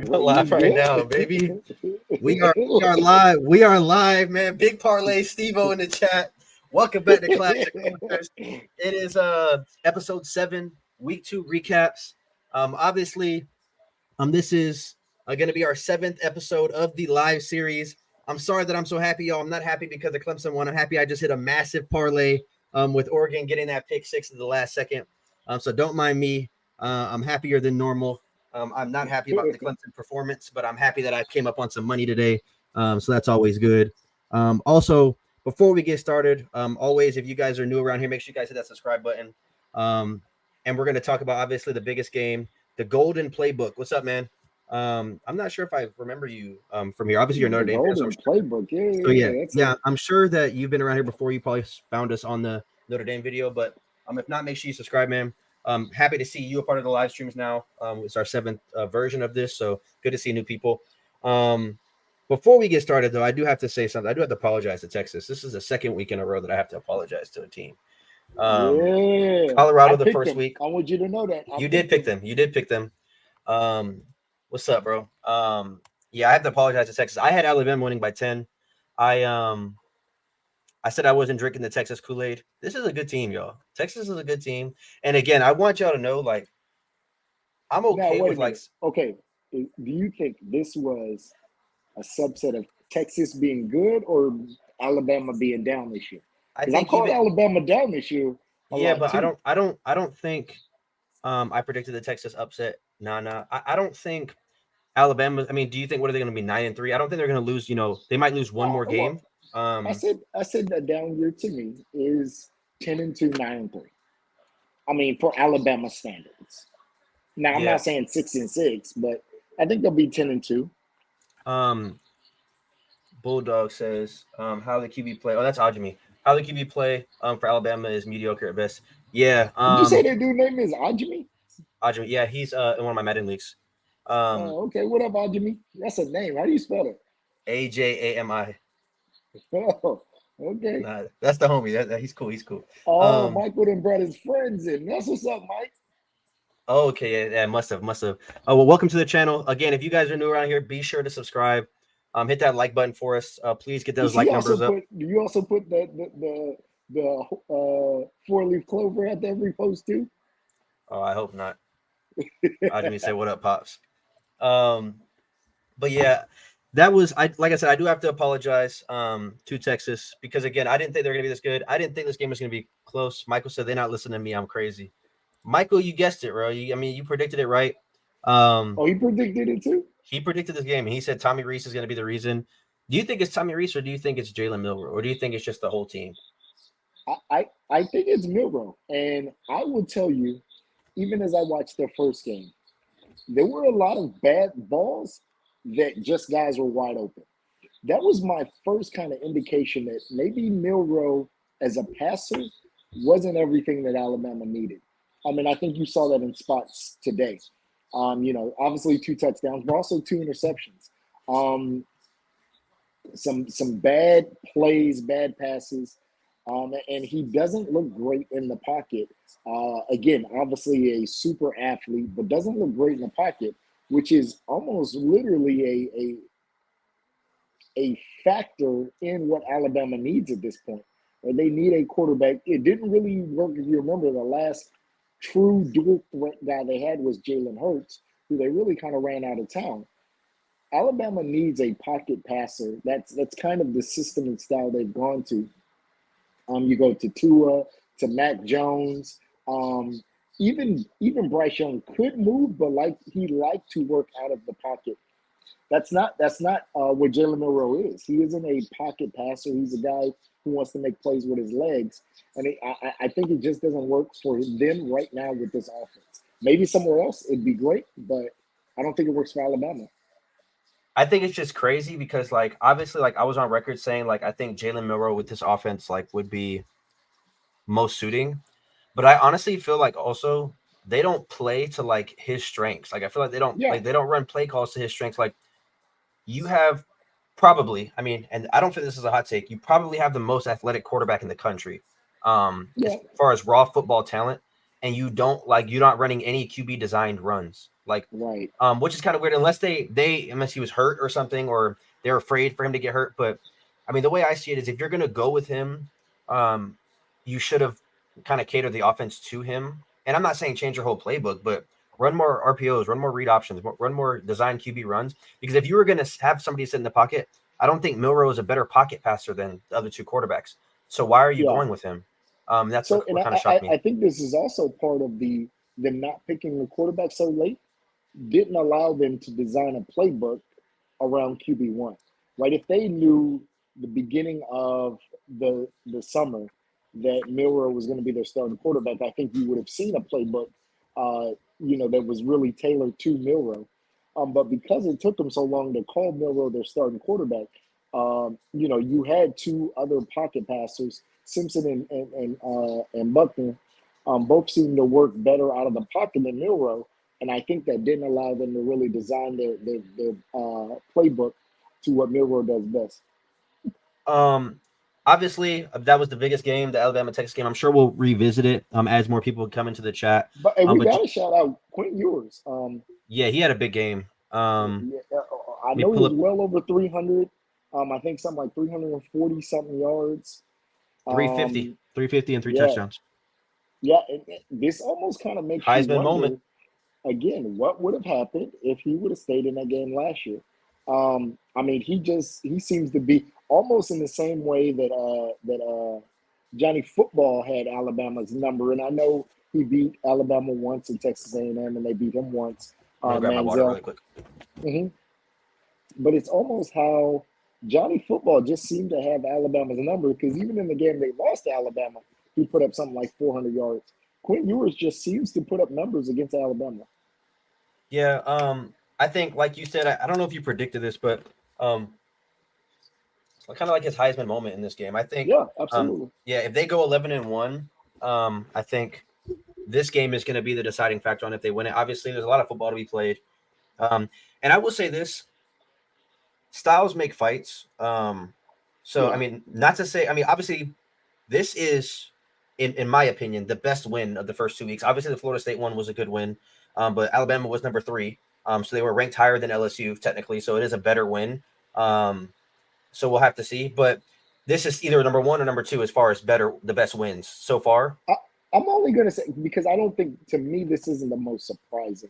We're live right now, baby. We are we Good. are live. We are live, man. Big parlay, Steve-O in the chat. Welcome back to Clash of Cultures. It is episode 7, week 2 recaps. Obviously, this is going to be our 7th episode of the live series. I'm sorry that I'm so happy, y'all. I'm not happy because the Clemson won. I'm happy I just hit a massive parlay with Oregon getting that pick 6 at the last second. So don't mind me. I'm happier than normal. I'm not happy about the Clemson performance, but I'm happy that I came up on some money today. So that's always good. Also, before we get started, always, if you guys are new around here, make sure you guys hit that subscribe button. And we're going to talk about, obviously, the biggest game, the Golden Playbook. What's up, man? I'm not sure if I remember you from here. Obviously, you're The Notre Dame fan, Golden Playbook. so yeah, That's yeah. I'm sure that you've been around here before. You probably found us on the Notre Dame video, but if not, make sure you subscribe, man. Happy to see you a part of the live streams now. It's our 7th version of this, so good to see new people. Before we get started, though, I do have to say something. I do have to apologize to Texas. This is the 2nd week in a row that I have to apologize to a team. yeah. I Colorado the picked first them. week. I want you to know that. You did pick them. You did pick them. What's up, bro? Yeah, I have to apologize to Texas. I had Alabama winning by 10. I said I wasn't drinking the Texas Kool-Aid. This is a good team, y'all. Texas is a good team. And again, I want y'all to know, like, I'm Now, okay wait with a like, minute. Okay. Do you think this was a subset of Texas being good or Alabama being down this year? I Because I think called even Alabama down this year a yeah, lot but I too. don't I don't I don't think I predicted the Texas upset. Nah. I don't think Alabama. I mean, do you think what are they gonna be 9-3? I don't think they're gonna lose, they might lose one No, more well, game. Um I said that down year to me is 10-2, 9-3. I mean, for Alabama standards. Now, I'm yeah. not saying 6-6, but I think they'll be 10-2. Um Bulldog says, how the QB play. Oh, that's Ajami. How the QB play for Alabama is mediocre at best. Yeah. Did you say that dude name is Ajmi? Ajami. Yeah, he's in one of my Madden leagues. Okay, what up, Ajmi? That's a name. How do you spell it? AJAMI. Oh, okay. Nah, that's the homie. He's cool. He's cool. Oh, Um. Michael and brought his friends in. That's what's up, Mike. Oh, okay. Yeah. Must have. Oh, well, welcome to the channel again. If you guys are new around here, be sure to subscribe. Hit that like button for us. Please get those Does he like also numbers up. put? Do you also put the 4-leaf clover at every post too? Oh, I hope not. Ajami say, "What up, pops?" Um. But yeah, that was I. Like I said, I do have to apologize to Texas because again, I didn't think they were gonna be this good. I didn't think this game was gonna be close. Michael said they're not listening to me. I'm crazy. Michael, you guessed it, bro. You predicted it right. Um, Oh, he predicted it too. he predicted this game, and he said Tommy Reese is going to be the reason. Do you think it's Tommy Reese, or do you think it's Jalen Milroe, or do you think it's just the whole team? I think it's Milrow, and I will tell you, even as I watched their first game, there were a lot of bad balls that just guys were wide open. That was my first kind of indication that maybe Milrow as a passer wasn't everything that Alabama needed. I mean, I think you saw that in spots today. Obviously 2 touchdowns, but also 2 interceptions. Um, some bad plays, bad passes, and he doesn't look great in the pocket. Again, obviously a super athlete, but doesn't look great in the pocket, which is almost literally a factor in what Alabama needs at this point. Or they need a quarterback. It didn't really work. If you remember, the last true dual threat guy they had was Jalen Hurts, who they really kind of ran out of town. Alabama needs a pocket passer. That's kind of the system and style they've gone to. You go to Tua, to Mac Jones. Even Bryce Young could move, but he liked to work out of the pocket. That's not what Jalen Monroe is. He isn't a pocket passer. He's a guy who wants to make plays with his legs, and I think it just doesn't work for them right now with this offense. Maybe somewhere else it'd be great, but I don't think it works for Alabama. I think it's just crazy because, like, obviously, like I was on record saying, like, I think Jalen Milroe with this offense, like, would be most suiting. But I honestly feel like also they don't play to like his strengths. Like I feel like Yeah, they don't run play calls to his strengths. Like you have probably, I mean, and I don't think this is a hot take. You probably have the most athletic quarterback in the country, as yeah, far as raw football talent, and you're not running any QB designed runs. like, Right. which is kind of weird unless unless he was hurt or something, or they're afraid for him to get hurt. But I mean, the way I see it is, if you're going to go with him, you should have kind of catered the offense to him. And I'm not saying change your whole playbook, but run more RPOs, run more read options, run more design QB runs. Because if you were going to have somebody sit in the pocket, I don't think Milrow is a better pocket passer than the other two quarterbacks. So why are you Yeah. going with him? That's So, and what kind of shocked me. I think this is also part of them not picking the quarterback so late didn't allow them to design a playbook around QB1, right? If they knew the beginning of the summer that Milrow was going to be their starting quarterback, I think you would have seen a playbook, that was really tailored to Milrow. But because it took them so long to call Milrow their starting quarterback, you had two other pocket passers, Simpson and Buckner, both seemed to work better out of the pocket than Milrow, and I think that didn't allow them to really design their playbook to what Milrow does best. Obviously, that was the biggest game, the Alabama Texas game. I'm sure we'll revisit it as more people come into the chat. But and we But got to shout out Quentin Ewers. yeah, he had a big game. I Let me know he pull was up well over 300. I think something like 340 something yards. 350, Um, 350 and three yeah, touchdowns. yeah. This almost kind of makes you Heisman moment. wonder again, what would have happened if he would have stayed in that game last year? I mean, he seems to be almost in the same way that Johnny Football had Alabama's number, and I know he beat Alabama once in Texas A&M, and they beat him once, I'm gonna grab my water Manziel. really quick. hmm But it's almost how Johnny Football just seemed to have Alabama's number because even in the game they lost to Alabama, he put up something like 400 yards. Quinn Ewers just seems to put up numbers against Alabama. Yeah, I think, like you said, I don't know if you predicted this, but um, it's kind of like his Heisman moment in this game. I think, Yeah, absolutely. yeah, if they go 11-1, I think this game is going to be the deciding factor on if they win it. Obviously, there's a lot of football to be played, and I will say this: styles make fights. So I Yeah. mean, not to say, I mean, obviously, this is, in my opinion, the best win of the first 2 weeks. Obviously, the Florida State one was a good win, but Alabama was number 3, so they were ranked higher than LSU technically. So it is a better win. So we'll have to see, but this is either number 1 or number 2 as far as the best wins so far. I, I'm only going to say, because I don't think, to me, this isn't the most surprising.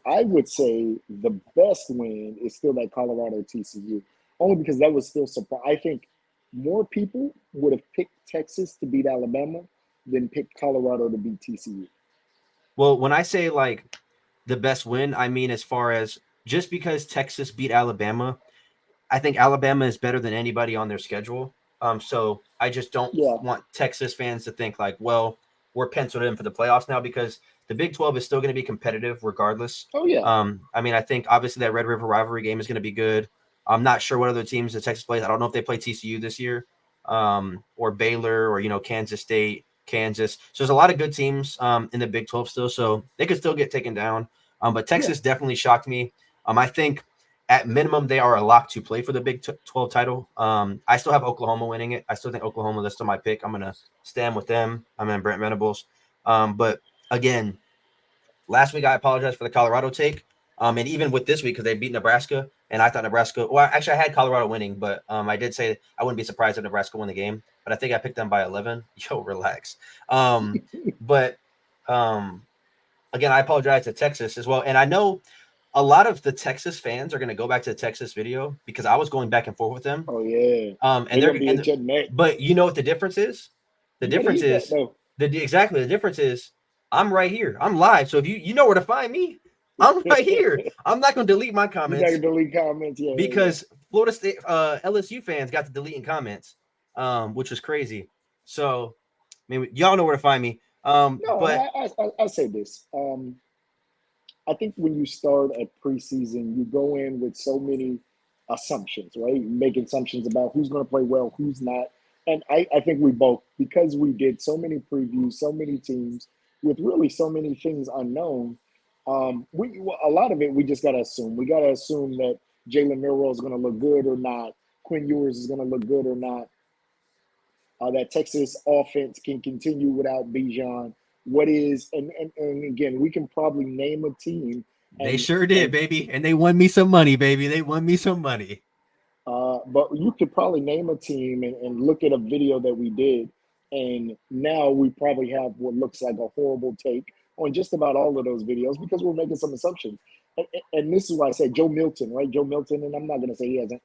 I would say the best win is still that Colorado TCU, only because that was still surprise. I think more people would have picked Texas to beat Alabama than picked Colorado to beat TCU. Well, when I say like the best win, I mean as far as just because Texas beat Alabama, I think Alabama is better than anybody on their schedule. So I just don't Yeah. want Texas fans to think like, well, we're penciled in for the playoffs now, because the Big 12 is still going to be competitive regardless. Oh yeah. I mean, I think obviously that Red River rivalry game is going to be good. I'm not sure what other teams that Texas plays. I don't know if they play TCU this year, or Baylor, or Kansas State, Kansas. So there's a lot of good teams in the Big 12 still, so they could still get taken down. But Yeah. Texas definitely shocked me. I think at minimum, they are a lock to play for the Big 12 title. I still have Oklahoma winning it. I still think Oklahoma, that's still my pick. I'm going to stand with them. I'm in Brent Venables. But again, last week I apologize for the Colorado take. And even with this week, because they beat Nebraska, and I thought Nebraska, well, actually, I had Colorado winning, but I did say I wouldn't be surprised if Nebraska won the game. But I think I picked them by 11. Yo, relax. But um, again, I apologize to Texas as well. And I know a lot of the Texas fans are going to go back to the Texas video because I was going back and forth with them. Oh yeah. And They're they're gonna be and at your neck. but you know what the difference is? The You better difference eat that is though. exactly the difference is I'm right here. I'm live. So if you know where to find me, I'm right here. I'm not going to delete my You're not gonna comments delete comments. Yeah, yeah, yeah. because Florida State LSU fans got to deleting comments, which was crazy. So maybe y'all know where to find me. No, and But I say this. I think when you start at preseason, you go in with so many assumptions, right? You make assumptions about who's going to play well, who's not. And I think we both, because we did so many previews, so many teams with really so many things unknown, a lot of it we just got to assume. We got to assume that Jalen Milroe is going to look good or not, Quinn Ewers is going to look good or not, that Texas offense can continue without Bijan. What is, and again, we can probably name a team They sure did, baby. And they won me some money, baby. They won me some money. But you could probably name a team and look at a video that we did, and now we probably have what looks like a horrible take on just about all of those videos because we're making some assumptions. And this is why I said Joe Milton, right? Joe Milton, and I'm not going to say he hasn't,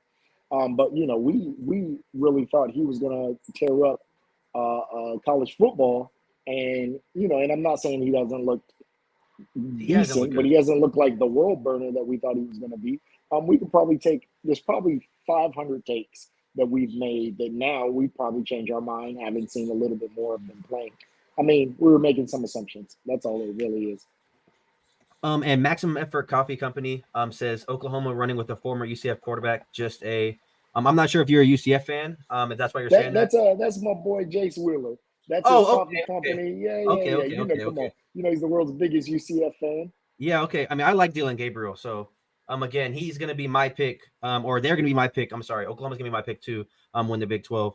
but you know, we really thought he was going to tear up college football, and you know, and I'm not saying he doesn't look He hasn't looked decent, but good. he hasn't looked like the world burner that we thought he was going to be. We could probably take, there's probably 500 takes that we've made that now we probably change our mind, having seen a little bit more of them playing. I mean, we were making some assumptions. That's all it really is. And Maximum Effort Coffee Company says Oklahoma running with a former UCF quarterback. Just a I'm not sure if you're a UCF fan. If that's why you're saying that. That's my boy Jace Wheeler. That's his Oh, coffee okay, okay, company. Yeah, yeah, okay, yeah. okay, You know, okay, come on. okay. You know, he's the world's biggest UCF fan. Yeah, okay. I mean, I like Dylan Gabriel, so again, he's gonna be my pick. Or they're gonna be my pick. I'm sorry, Oklahoma's gonna be my pick too. Win the Big 12.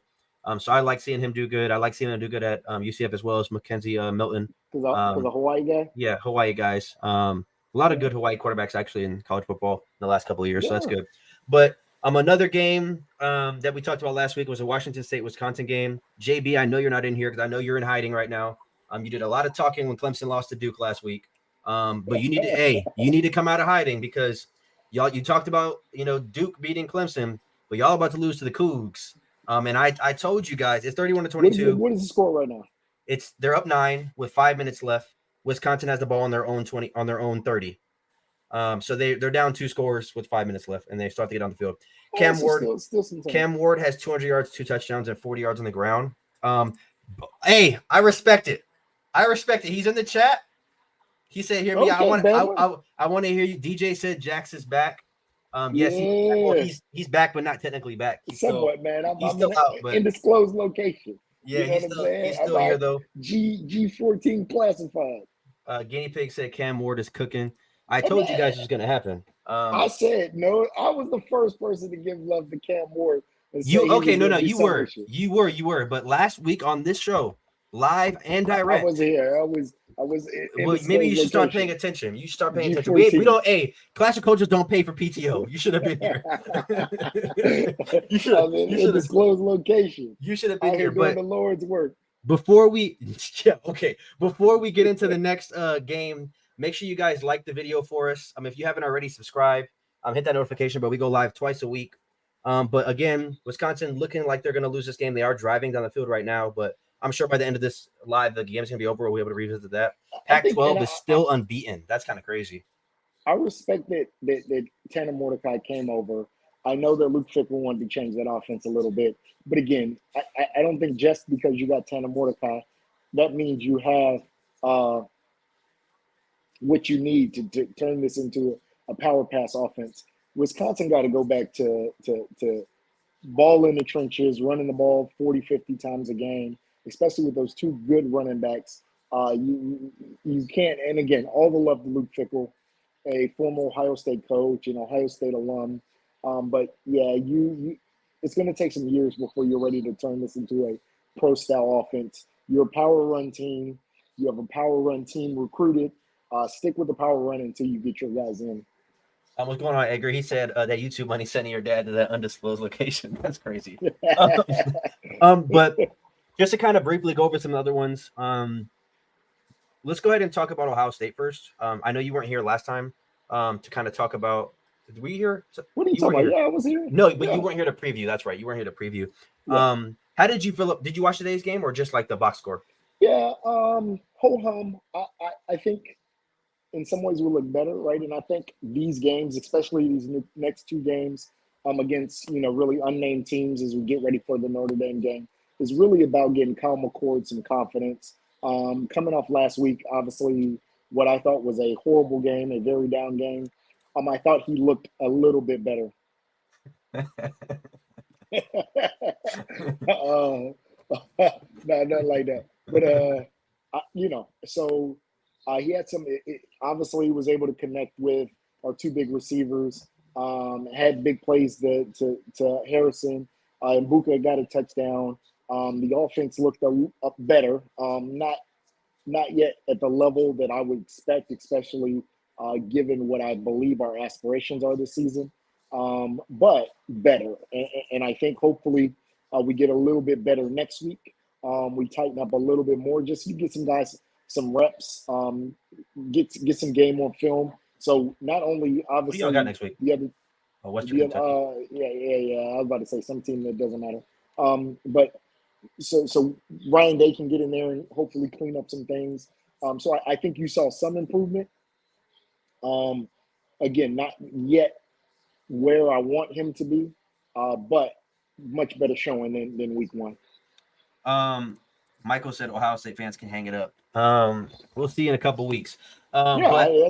So I like seeing him do good. I like seeing him do good at UCF as well as Mackenzie Milton. Because a Hawaii guy. Yeah, Hawaii guys. A lot of Yeah. good Hawaii quarterbacks actually in college football in the last couple of years, so that's Yeah. good. But another game that we talked about last week was a Washington State Wisconsin game. JB, I know you're not in here because I know you're in hiding right now. You did a lot of talking when Clemson lost to Duke last week. But you need to come out of hiding because you talked about Duke beating Clemson, but y'all about to lose to the Cougs. And I told you guys it's 31-22. What is the score right now? They're up 9 with 5 minutes left. Wisconsin has the ball on their own 30. So they're down 2 scores with 5 minutes left, and they start to get on the field. Cam Ward still some time. Cam Ward has 200 yards, 2 touchdowns, and 40 yards on the ground. Hey, I respect it. He's in the chat. He said, "Hear me. Okay, I want to hear you." DJ said Jax is back. Yes, yeah. he's back, but not technically back. He's Somewhat, still, man. I'm still in out, but undisclosed location. yeah, You know what I'm saying? he's still here though. G14 classified. Guinea Pig said Cam Ward is cooking. I told you guys it was going to happen. I said no. I was the first person to give love to Cam Ward. You were. But last week on this show, live and direct, I was here. I was. Well, maybe you should start paying attention. You should start paying attention. We don't. Hey, Classic Coaches don't pay for PTO. You should have been here. you should have been in disclosed location. You should have been here. Doing the Lord's work. Before we get into the next game, make sure you guys like the video for us. If you haven't already, subscribe. Hit that notification. But we go live twice a week. But again, Wisconsin looking like they're going to lose this game. They are driving down the field right now, but I'm sure by the end of this live, the game's going to be over. We'll be able to revisit that. Pac-12 is still unbeaten. That's kind of crazy. I respect that Tanner Mordecai came over. I know that Luke Fickell wanted to change that offense a little bit. But again, I don't think just because you got Tanner Mordecai, that means you have what you need to turn this into a power pass offense. Wisconsin got to go back to ball in the trenches, running the ball 40, 50 times a game, especially with those 2 good running backs. You can't, and again, all the love to Luke Fickell, a former Ohio State coach, an Ohio State alum. But yeah, it's going to take some years before you're ready to turn this into a pro style offense. You're a power run team. You have a power run team recruited. Stick with the power run until you get your guys in. What's going on, Edgar? He said that YouTube money sending your dad to that undisclosed location. That's crazy. But just to kind of briefly go over some other ones, let's go ahead and talk about Ohio State first. I know you weren't here last time to kind of talk about. Did we hear? What are you talking about? Yeah, I was here. No, but you weren't here to preview. That's right. You weren't here to preview. Yeah. How did you feel? Did you watch today's game or just like the box score? Yeah, ho-hum. I think in some ways will look better, right? And I think these games, especially these next 2 games against, really unnamed teams as we get ready for the Notre Dame game, is really about getting Kyle McCord some confidence. Coming off last week, obviously, what I thought was a horrible game, a very down game. I thought he looked a little bit better. No, not like that. But, so he had some, obviously he was able to connect with our 2 big receivers, had big plays to Harrison. And Buka got a touchdown. The offense looked up better, not yet at the level that I would expect, especially given what I believe our aspirations are this season. But better, and I think hopefully we get a little bit better next week. We tighten up a little bit more. Just you get some guys some reps, get some game on film. So not only Who y'all got obviously next week? the other Western the Kentucky. yeah. I was about to say some team that doesn't matter. But so Ryan Day can get in there and hopefully clean up some things. So I think you saw some improvement. Um, Again, not yet where I want him to be, but much better showing than week one. Michael said Ohio State fans can hang it up. We'll see in a couple weeks. Yeah,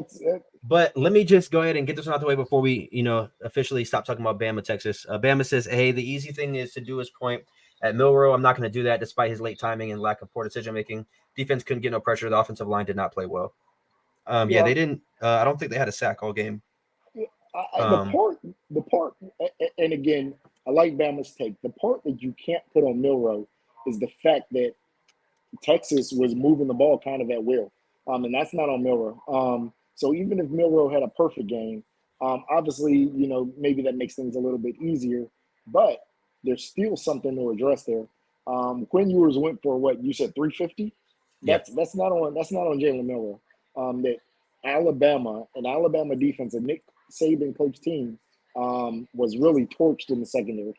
But let me just go ahead and get this one out the way before we, officially stop talking about Bama, Texas. Bama says, hey, the easy thing is to do his point at Milrow. I'm not going to do that despite his late timing and lack of poor decision making. Defense couldn't get no pressure. The offensive line did not play well. Yeah, yeah. they didn't. I don't think they had a sack all game. The Um, part, and again, I like Bama's take. The part that you can't put on Milrow is the fact that Texas was moving the ball kind of at will, and that's not on Milrow. So even if Milrow had a perfect game, obviously, maybe that makes things a little bit easier, but there's still something to address there. Quinn Ewers went for what you said, 350. yeah. That's not on Jalen Milrow. That Alabama defense, and Nick Saban coach team, was really torched in the secondary.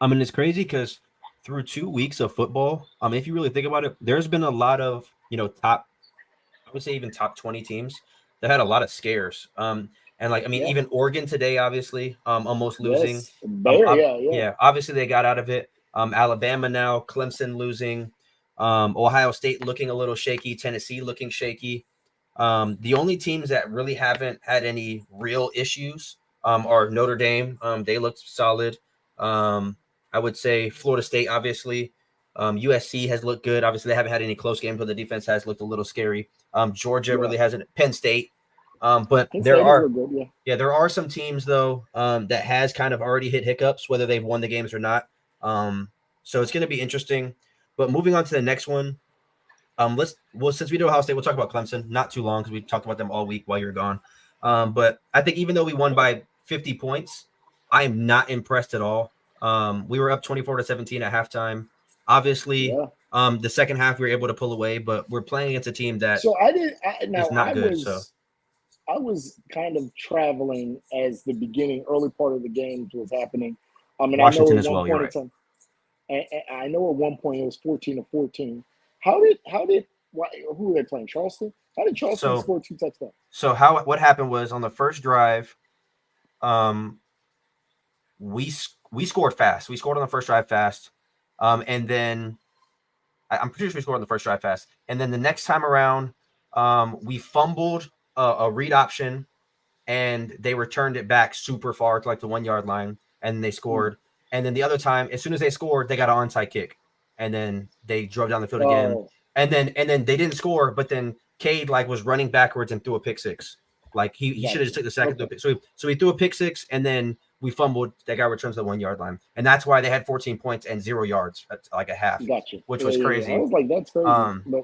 I mean, it's crazy because through 2 weeks of football, if you really think about it, there's been a lot of, top, I would say even top 20 teams that had a lot of scares. And Yeah. even Oregon today, obviously, almost losing. Yes. Bear. Yeah. Yeah, obviously they got out of it. Alabama now, Clemson losing, Ohio State looking a little shaky, Tennessee looking shaky. The only teams that really haven't had any real issues are Notre Dame. They looked solid. I would say Florida State, obviously. USC has looked good. Obviously, they haven't had any close games, but the defense has looked a little scary. Georgia Yeah. really hasn't. Penn State. But Penn there State has are, looked good. Yeah. there are some teams though that has kind of already hit hiccups, whether they've won the games or not. So it's going to be interesting. But moving on to the next one, since we do Ohio State, we'll talk about Clemson. Not too long because we talked about them all week while you're gone. But I think even though we won by 50 points, I am not impressed at all. We were up 24-17 at halftime. Obviously, Yeah. the second half we were able to pull away, but we're playing against a team that So I did. is Now not good. So I was kind of traveling as the early part of the game was happening. I know Washington at as one well. You're point in right. time, I know at one point it was 14-14. Who were they playing? Charleston. How did Charleston So score 2 touchdowns? So what happened was on the first drive, we scored fast. We scored on the first drive fast, and then I'm pretty sure we scored on the first drive fast. And then the next time around, we fumbled a read option, and they returned it back super far to like the 1 yard line, and they Hmm. scored. And then the other time, as soon as they scored, they got an onside kick, and then they drove down the field again, Oh, and then they didn't score, but then Cade was running backwards and threw a pick six. Like he should have just gotcha. took the second through a Okay, pick. So he threw a pick six, and then we fumbled. That guy returns to the 1 yard line, and that's why they had 14 points and 0 yards at like a half, gotcha. which was Yeah. I crazy. was like, that's crazy, Um, but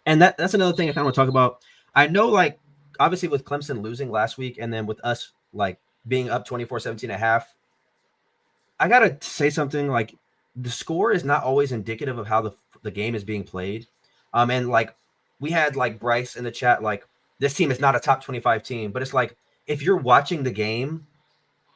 and that's another thing I kind of want to talk about. I know, obviously with Clemson losing last week, and then with us being up 24-17 at half, I gotta say something. The score is not always indicative of how the game is being played. And we had Bryce in the chat, this team is not a top 25 team, but it's if you're watching the game,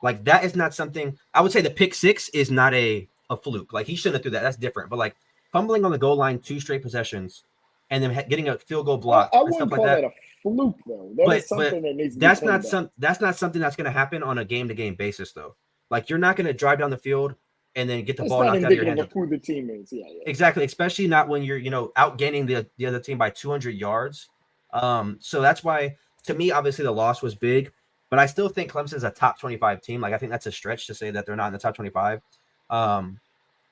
that is not something. I would say the pick six is not a fluke. He shouldn't have threw that. That's different. But fumbling on the goal line 2 straight possessions, and then getting a field goal blocked I and stuff wouldn't like call that that. a fluke though. That is But something that needs to be that's not cleaned up. something that's going to happen on a game to game basis though. You're not going to drive down the field and then get the It's ball not knocked out of your indicative hands. of who the team is. Yeah. Exactly, especially not when you're outgaining the other team by 200 yards. So that's why, to me, obviously the loss was big, but I still think Clemson's a top 25 team. I think that's a stretch to say that they're not in the top 25.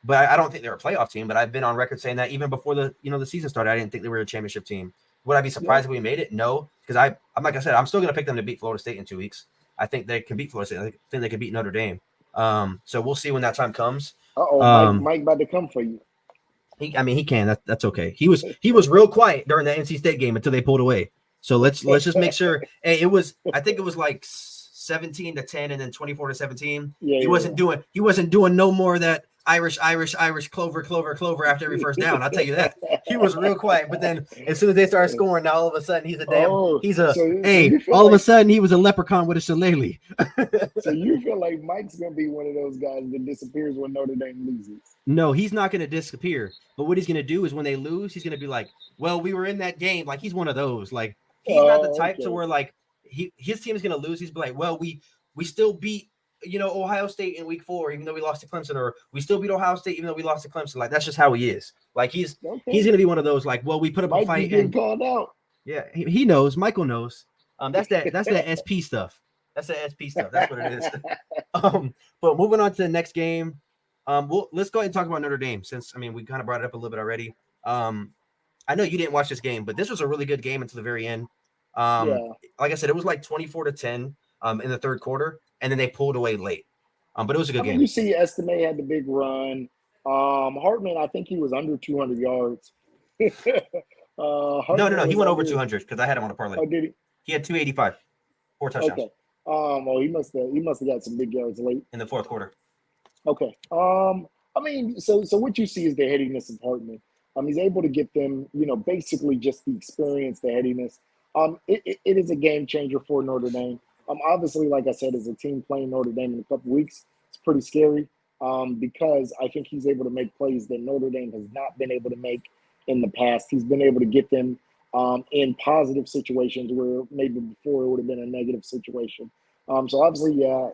But I don't think they're a playoff team. But I've been on record saying that even before the season started, I didn't think they were a championship team. Would I be Yeah. surprised if we made it? No, because I'm like I said, I'm still going to pick them to beat Florida State in 2 weeks. I think they can beat Florida State. I think they can beat Notre Dame. So we'll see when that time comes. Mike about to come for you. He can. That's okay. He was real quiet during the NC State game until they pulled away. So let's just make sure. Hey, I think it was like 17-10 and then 24-17. Yeah, He yeah, wasn't doing no more of that Irish clover after every first down. I'll tell you that. He was real quiet. But then as soon as they started yeah. scoring, now all of a sudden Oh, so hey, you feel all of a like sudden he was a leprechaun with a shillelagh. Mike's gonna be one of those guys that disappears when Notre Dame loses. No, he's not going to disappear. But what he's going to do is when they lose, he's going to be like, "Well, we were in that game." Like he's one of those. Like he's not the Oh, type to okay. where like his team is going to lose. He's like, "Well, we still beat Ohio State in week 4, even though we lost to Clemson, or we still beat Ohio State even though we lost to Clemson." Like that's just how he is. Like he's Okay. going to be one of those. Like, well, we put up a Mike fight just getting and called out. yeah, he knows. Michael knows. That's that SP stuff. That's the SP stuff. That's what it is. But moving on to the next game. Let's go ahead and talk about Notre Dame since we kind of brought it up a little bit already. I know you didn't watch this game, but this was a really good game until the very end. Yeah. Like I said, it was like 24-10 in the third quarter, and then they pulled away late. But it was a good I mean, game. you see, Estime had the big run. Hartman, I think he was under 200 yards. No, Hartman he was went over under. 200 because I had him on a parlay. Oh, did he? He had 285, 4 touchdowns Okay. Oh, he must have got some big yards late. in the fourth quarter. Okay. I mean, so what you see is the headiness of Hartman. He's able to get them, basically just the experience, the headiness. It is a game changer for Notre Dame. Obviously, like I said, as a team playing Notre Dame in a couple weeks, it's pretty scary. Because I think he's able to make plays that Notre Dame has not been able to make in the past. He's been able to get them in positive situations where maybe before it would have been a negative situation. So obviously, yeah,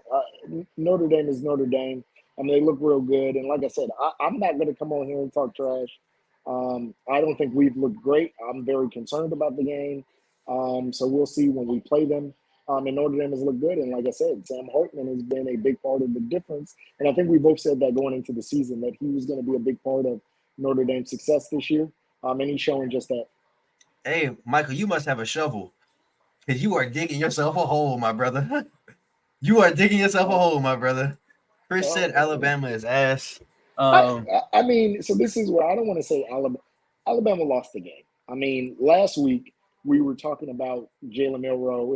Notre Dame is Notre Dame. They look real good. And like I said, I'm not going to come on here and talk trash. I don't think we've looked great. I'm very concerned about the game. So we'll see when we play them. And Notre Dame has looked good. And like I said, Sam Hartman has been a big part of the difference. And I think we both said that going into the season that he was going to be a big part of Notre Dame's success this year. And he's showing just that. Hey, Michael, you must have a shovel because you are digging yourself a hole, my brother. You are digging yourself a Uh, hole, my brother. Chris said uh, Alabama is ass. I, I mean, so this is where I don't want to say Alabama. Alabama lost the game. I mean, last week we were talking about Jalen Milroe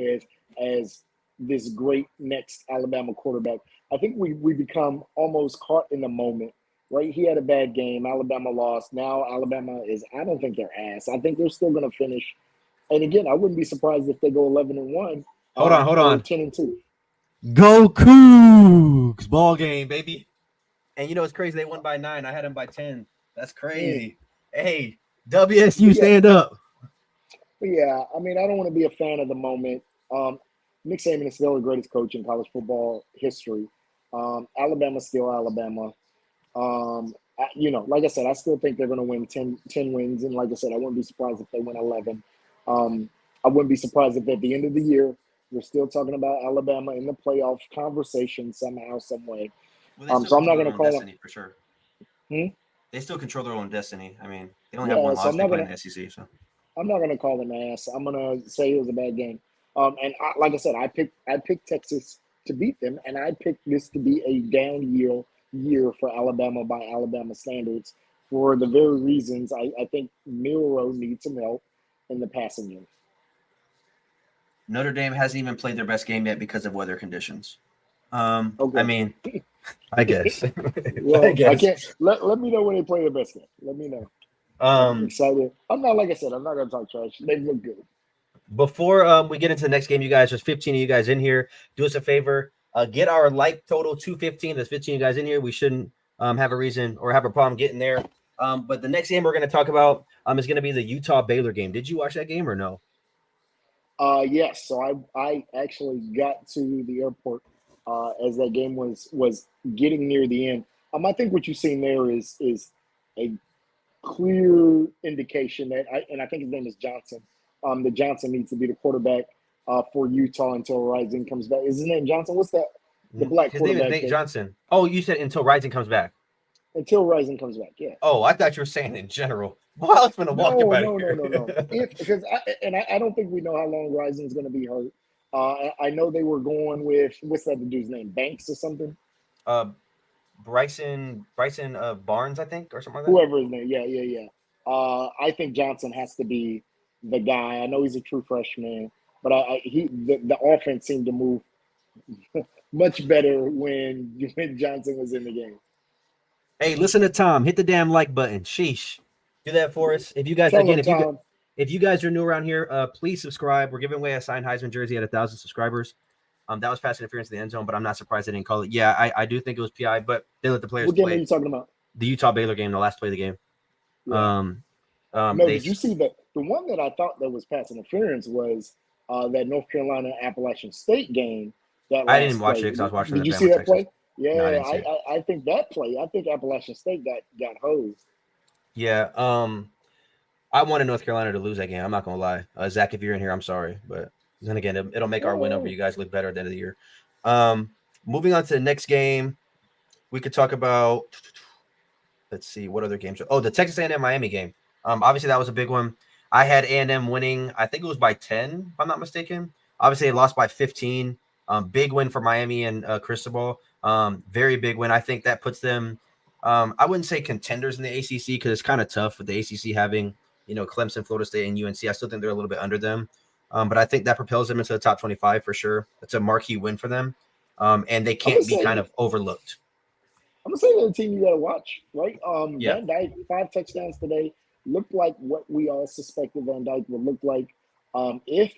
as this great next Alabama quarterback. I think we become almost caught in the moment, right? He had a bad game. Alabama lost. Now Alabama is. I don't think they're ass. I think they're still going to finish. And again, I wouldn't be surprised if they go 11-1, Hold or on. 10-2. Go Cougs! Ball game, baby. And you know it's crazy. They won by 9. I had them by 10. That's Mm. crazy. Hey, WSU, But yeah, stand up. Yeah, I mean, I don't want to be a fan of the moment. Um, Nick Saban is still the greatest coach in college football history. Alabama's still Alabama. Like I said, I still think they're going to win 10 wins. And like I said, I wouldn't be surprised if they win 11. I wouldn't be surprised if at the end of the year, we're still talking about Alabama in the playoff conversation somehow, some way. Well, they still So I'm not control going their to own call them. destiny for sure. Hmm? They still control their own destiny. They only have Yeah, one so loss. I'm They not play going in to. the SEC. So I'm not gonna call them ass. I'm gonna say it was a bad game. Like I said, I picked Texas to beat them, and I picked this to be a down year for Alabama by Alabama standards for the very reasons I think Milroe needs some help in the passing game. Notre Dame hasn't even played their best game yet because of weather conditions. I Okay. mean, I guess. I Well, I guess. can't let me know when they play their best game. Let me know. I'm Um, excited. I'm not like I said. I'm not gonna talk trash. They look good. Before we get into the next game, you guys, there's 15 of you guys in here. Do us a favor, get our like total 215. There's 15 of you guys in here. We shouldn't have a reason or have a problem getting there. But the next game we're going to talk about is going to be the Utah Baylor game. Did you watch that game or no? Yes. So I actually got to the airport as that game was getting near the end. I think what you've seen there is a clear indication I think his name is Johnson. That Johnson needs to be the quarterback for Utah until Rising comes back. Is his name Johnson? What's that? The black His name is quarterback Nate that Johnson. Oh, you said until Rising comes back. until Rising comes back. Yeah. Oh, I thought you were saying in general. Well, I was going to walk up No, out of no, no, no, no. here. If because I don't think we know how long Rising's going to be hurt. I know they were going with what's that dude's name, Banks or something. uh, Bryson Barnes, I think, or something like that. Whoever his name. Yeah, yeah, yeah. I think Johnson has to be the guy. I know he's a true freshman, but the offense seemed to move much better when Johnson was in the game. Hey, listen to Tom. Hit the damn like button. Sheesh. Do that for us. If you guys Tell again, him, Tom. if you guys are new around here, please subscribe. We're giving away a signed Heisman jersey at 1,000 subscribers. That was pass interference in the end zone, but I'm not surprised they didn't call it. Yeah, I do think it was PI, but they let the players What game are play. you talking about? The Utah Baylor game, the last play of the game. Yeah. No, They did you see the one that I thought that was pass interference was that North Carolina Appalachian State game, that I didn't last watch it play. because I was watching Did the you see Bama that Texas. play? No, I Yeah, didn't see it. I think that play. I think Appalachian State got hosed. Yeah. I wanted North Carolina to lose that game. I'm not gonna lie, Zach. If you're in here, I'm sorry, but then again, it'll make our win over you guys look better at the end of the year. Moving on to the next game, we could talk about. Let's see what other games. Oh, the Texas A&M Miami game. Obviously that was a big one. I had A&M winning. I think it was by 10, if I'm not mistaken. Obviously, they lost by 15. Big win for Miami and Cristobal. Very big win. I think that puts them. I wouldn't say contenders in the ACC because it's kind of tough with the ACC having Clemson, Florida State, and UNC. I still think they're a little bit under them, but I think that propels them into the top 25 for sure. It's a marquee win for them, and they I'm gonna can't be kind say of overlooked. I'm gonna say they're the team you gotta watch, right? Yeah. Van Dyke, 5 touchdowns today, looked like what we all suspected Van Dyke would look like. If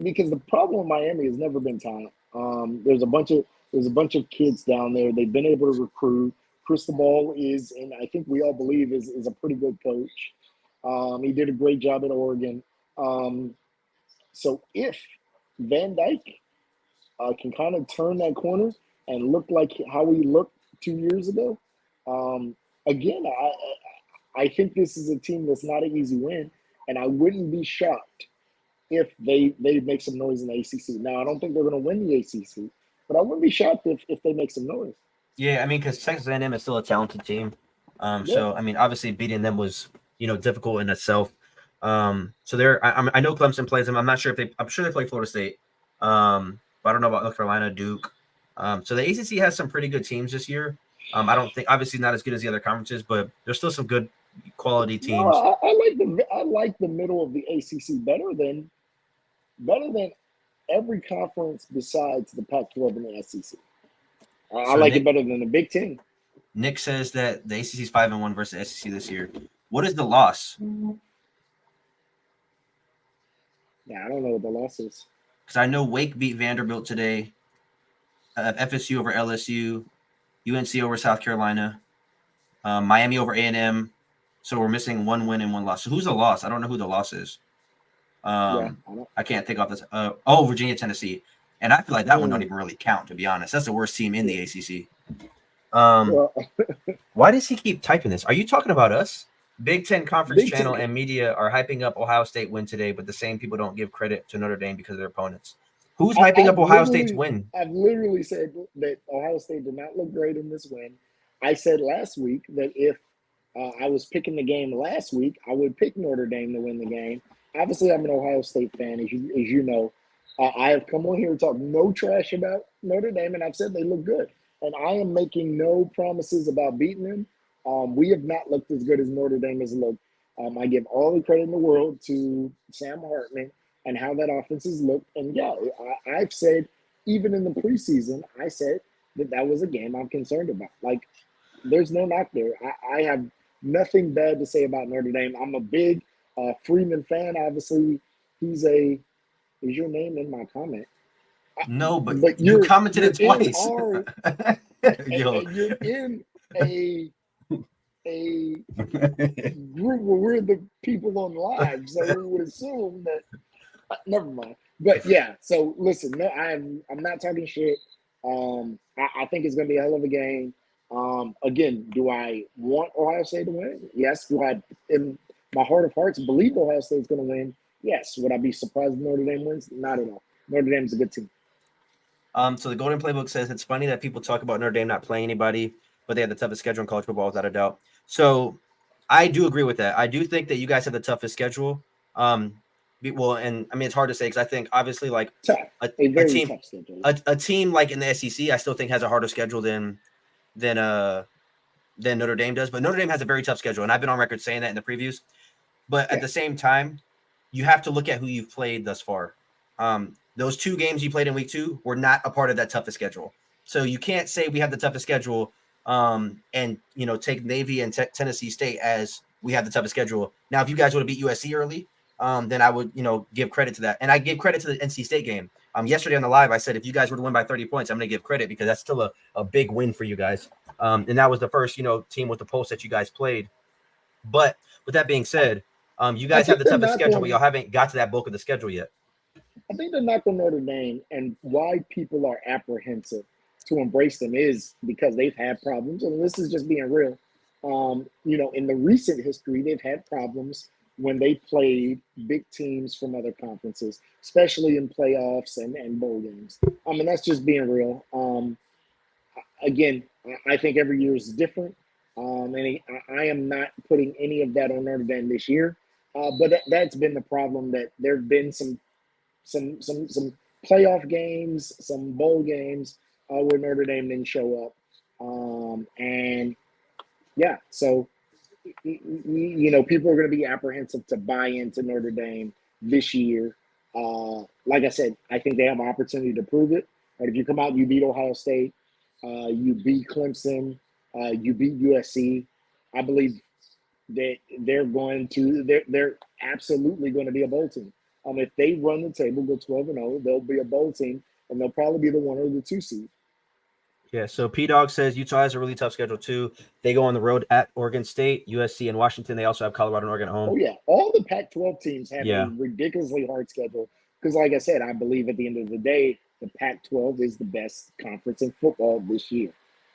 Because the problem with Miami has never been talent. There's a bunch of kids down there. They've been able to recruit. Cristobal is, and I think we all believe is a pretty good coach. He did a great job at Oregon. Um, so if Van Dyke can kind of turn that corner and look like how he looked 2 years ago. Again, I think this is a team that's not an easy win, and I wouldn't be shocked if they make some noise in the ACC. Now, I don't think they're going to win the ACC, but I wouldn't be shocked if they make some noise. Yeah, I mean, because Texas A&M is still a talented team. Yeah. So I mean, obviously beating them was difficult in itself. So I know Clemson plays them. I'm not sure if I'm sure they play Florida State. But I don't know about North Carolina, Duke. So the ACC has some pretty good teams this year. I don't think obviously not as good as the other conferences, but there's still some good quality No, teams. I like the middle of the ACC better than every conference besides the Pac-12 and the SEC. I So like it better than the Big Ten. Nick says that the ACC is 5-1 versus the SEC this year. What is the loss? Yeah, I don't know what the loss is. Because I know Wake beat Vanderbilt today, FSU over LSU, UNC over South Carolina, Miami over A&M. So we're missing one win and one loss. So who's the loss? I don't know who the loss is. I can't think off this. Virginia, Tennessee. And I feel like that one don't even really count, to be honest. That's the worst team in the ACC. Why does he keep typing this? Are you talking about us? Big Ten Conference Channel and media are hyping up Ohio State win today, but the same people don't give credit to Notre Dame because of their opponents. Who's hyping up Ohio State's win? I've literally said that Ohio State did not look great in this win. I said last week that if I was picking the game last week, I would pick Notre Dame to win the game. Obviously, I'm an Ohio State fan, as you know. I have come on here and talked no trash about Notre Dame, and I've said they look good. And I am making no promises about beating them. We have not looked as good as Notre Dame has looked. I give all the credit in the world to Sam Hartman and how that offense has looked. And yeah, I've said, even in the preseason, I said that was a game I'm concerned about. Like, there's no knock there. I have nothing bad to say about Notre Dame. I'm a big Freeman fan. Obviously, is your name in my comment? No, but you commented it twice. You're in a group where we're the people on live, so we would assume that. Never mind. But yeah, so listen, no, I'm not talking shit. I think it's gonna be a hell of a game. Again, do I want Ohio State to win? Yes. Do I, in my heart of hearts, believe Ohio State's gonna win? Yes. Would I be surprised if Notre Dame wins? Not at all. Notre Dame's a good team. So the Golden Playbook says it's funny that people talk about Notre Dame not playing anybody, but they have the toughest schedule in college football without a doubt. So I do agree with that. I do think that you guys have the toughest schedule. Well, and I mean it's hard to say because I think obviously like a team like in the SEC, I still think has a harder schedule than Notre Dame does. But Notre Dame has a very tough schedule, and I've been on record saying that in the previews. But at the same time, you have to look at who you've played thus far. Those 2 games you played in week 2 were not a part of that toughest schedule. So you can't say we have the toughest schedule and take Navy and Tennessee State as we have the toughest schedule. Now, if you guys would have beat USC early, then I would give credit to that, and I give credit to the NC State game. Yesterday on the live, I said if you guys were to win by 30 points, I'm going to give credit because that's still a big win for you guys. And that was the first team with the pulse that you guys played. But with that being said, you guys have the toughest schedule, but y'all haven't got to that bulk of the schedule yet. I think the knock on Notre Dame and why people are apprehensive to embrace them is because they've had problems, and this is just being real. In the recent history, they've had problems when they played big teams from other conferences, especially in playoffs and bowl games. I mean, that's just being real. Again, I think every year is different. And I am not putting any of that on Notre Dame this year. But that's been the problem, that there have been some playoff games, some bowl games where Notre Dame didn't show up. So people are going to be apprehensive to buy into Notre Dame this year. Like I said, I think they have an opportunity to prove it. Right? If you come out, you beat Ohio State, you beat Clemson, you beat USC. I believe that they're absolutely going to be a bowl team. If they run the table, go 12-0, they'll be a bowl team, and they'll probably be the 1 or the 2 seed. Yeah, so P-Dog says Utah has a really tough schedule too. They go on the road at Oregon State, USC, and Washington. They also have Colorado and Oregon at home. Oh, yeah. All the Pac-12 teams have a ridiculously hard schedule because, like I said, I believe at the end of the day, the Pac-12 is the best conference in football this year.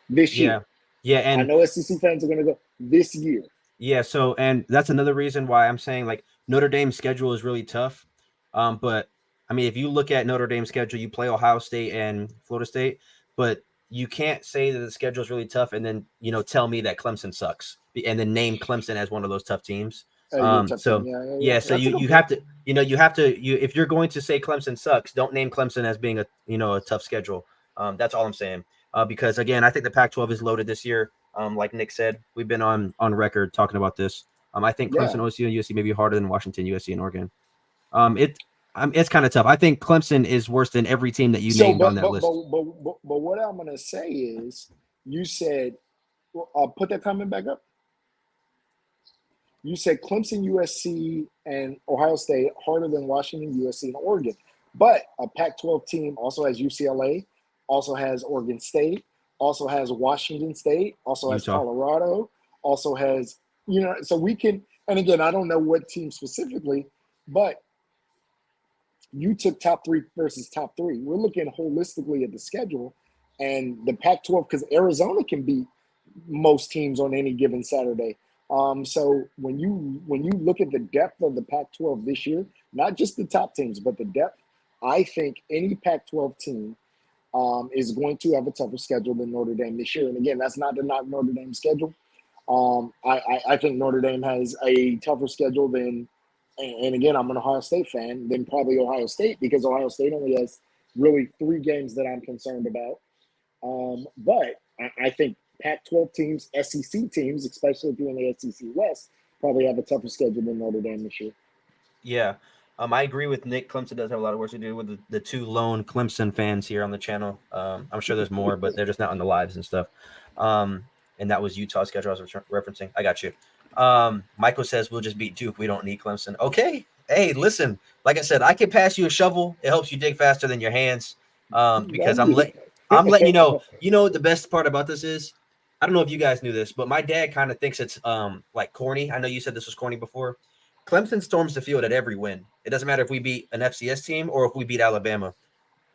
Yeah, and I know SEC fans are going to go this year. Yeah, so and that's another reason why I'm saying like Notre Dame's schedule is really tough. But I mean, if you look at Notre Dame's schedule, you play Ohio State and Florida State, but you can't say that the schedule is really tough and then tell me that Clemson sucks and then name Clemson as one of those tough teams. So you have to if you're going to say Clemson sucks, don't name Clemson as being a tough schedule. That's all I'm saying. Because again, I think the Pac-12 is loaded this year. Like Nick said, we've been on record talking about this. I think Clemson, OSU, and USC may be harder than Washington, USC, and Oregon. It's kind of tough. I think Clemson is worse than every team that you named on that list. But what I'm going to say is, you said, put that comment back up. You said Clemson, USC, and Ohio State harder than Washington, USC, and Oregon. But a Pac-12 team also has UCLA, also has Oregon State, also has Washington State, also has Utah. Colorado, also has, so we can, and again, I don't know what team specifically, but you took top 3 versus top 3. We're looking holistically at the schedule, and the Pac-12, because Arizona can beat most teams on any given Saturday. So when you look at the depth of the Pac-12 this year, not just the top teams, but the depth, I think any Pac-12 team is going to have a tougher schedule than Notre Dame this year. And again, that's not to knock Notre Dame's schedule. I think Notre Dame has a tougher schedule than, and again, I'm an Ohio State fan, than probably Ohio State, because Ohio State only has really 3 games that I'm concerned about. But I think Pac-12 teams, SEC teams, especially if you're in the SEC West, probably have a tougher schedule than Notre Dame this year. Yeah. I agree with Nick. Clemson does have a lot of work to do with the 2 lone Clemson fans here on the channel. I'm sure there's more, but they're just not on the lives and stuff. And that was Utah's schedule I was referencing. I got you. Michael says we'll just beat Duke. We don't need Clemson. Okay. Hey, listen. Like I said, I can pass you a shovel. It helps you dig faster than your hands. Because I'm letting you know. You know what the best part about this is? I don't know if you guys knew this, but my dad kind of thinks it's like corny. I know you said this was corny before. Clemson storms the field at every win. It doesn't matter if we beat an FCS team or if we beat Alabama.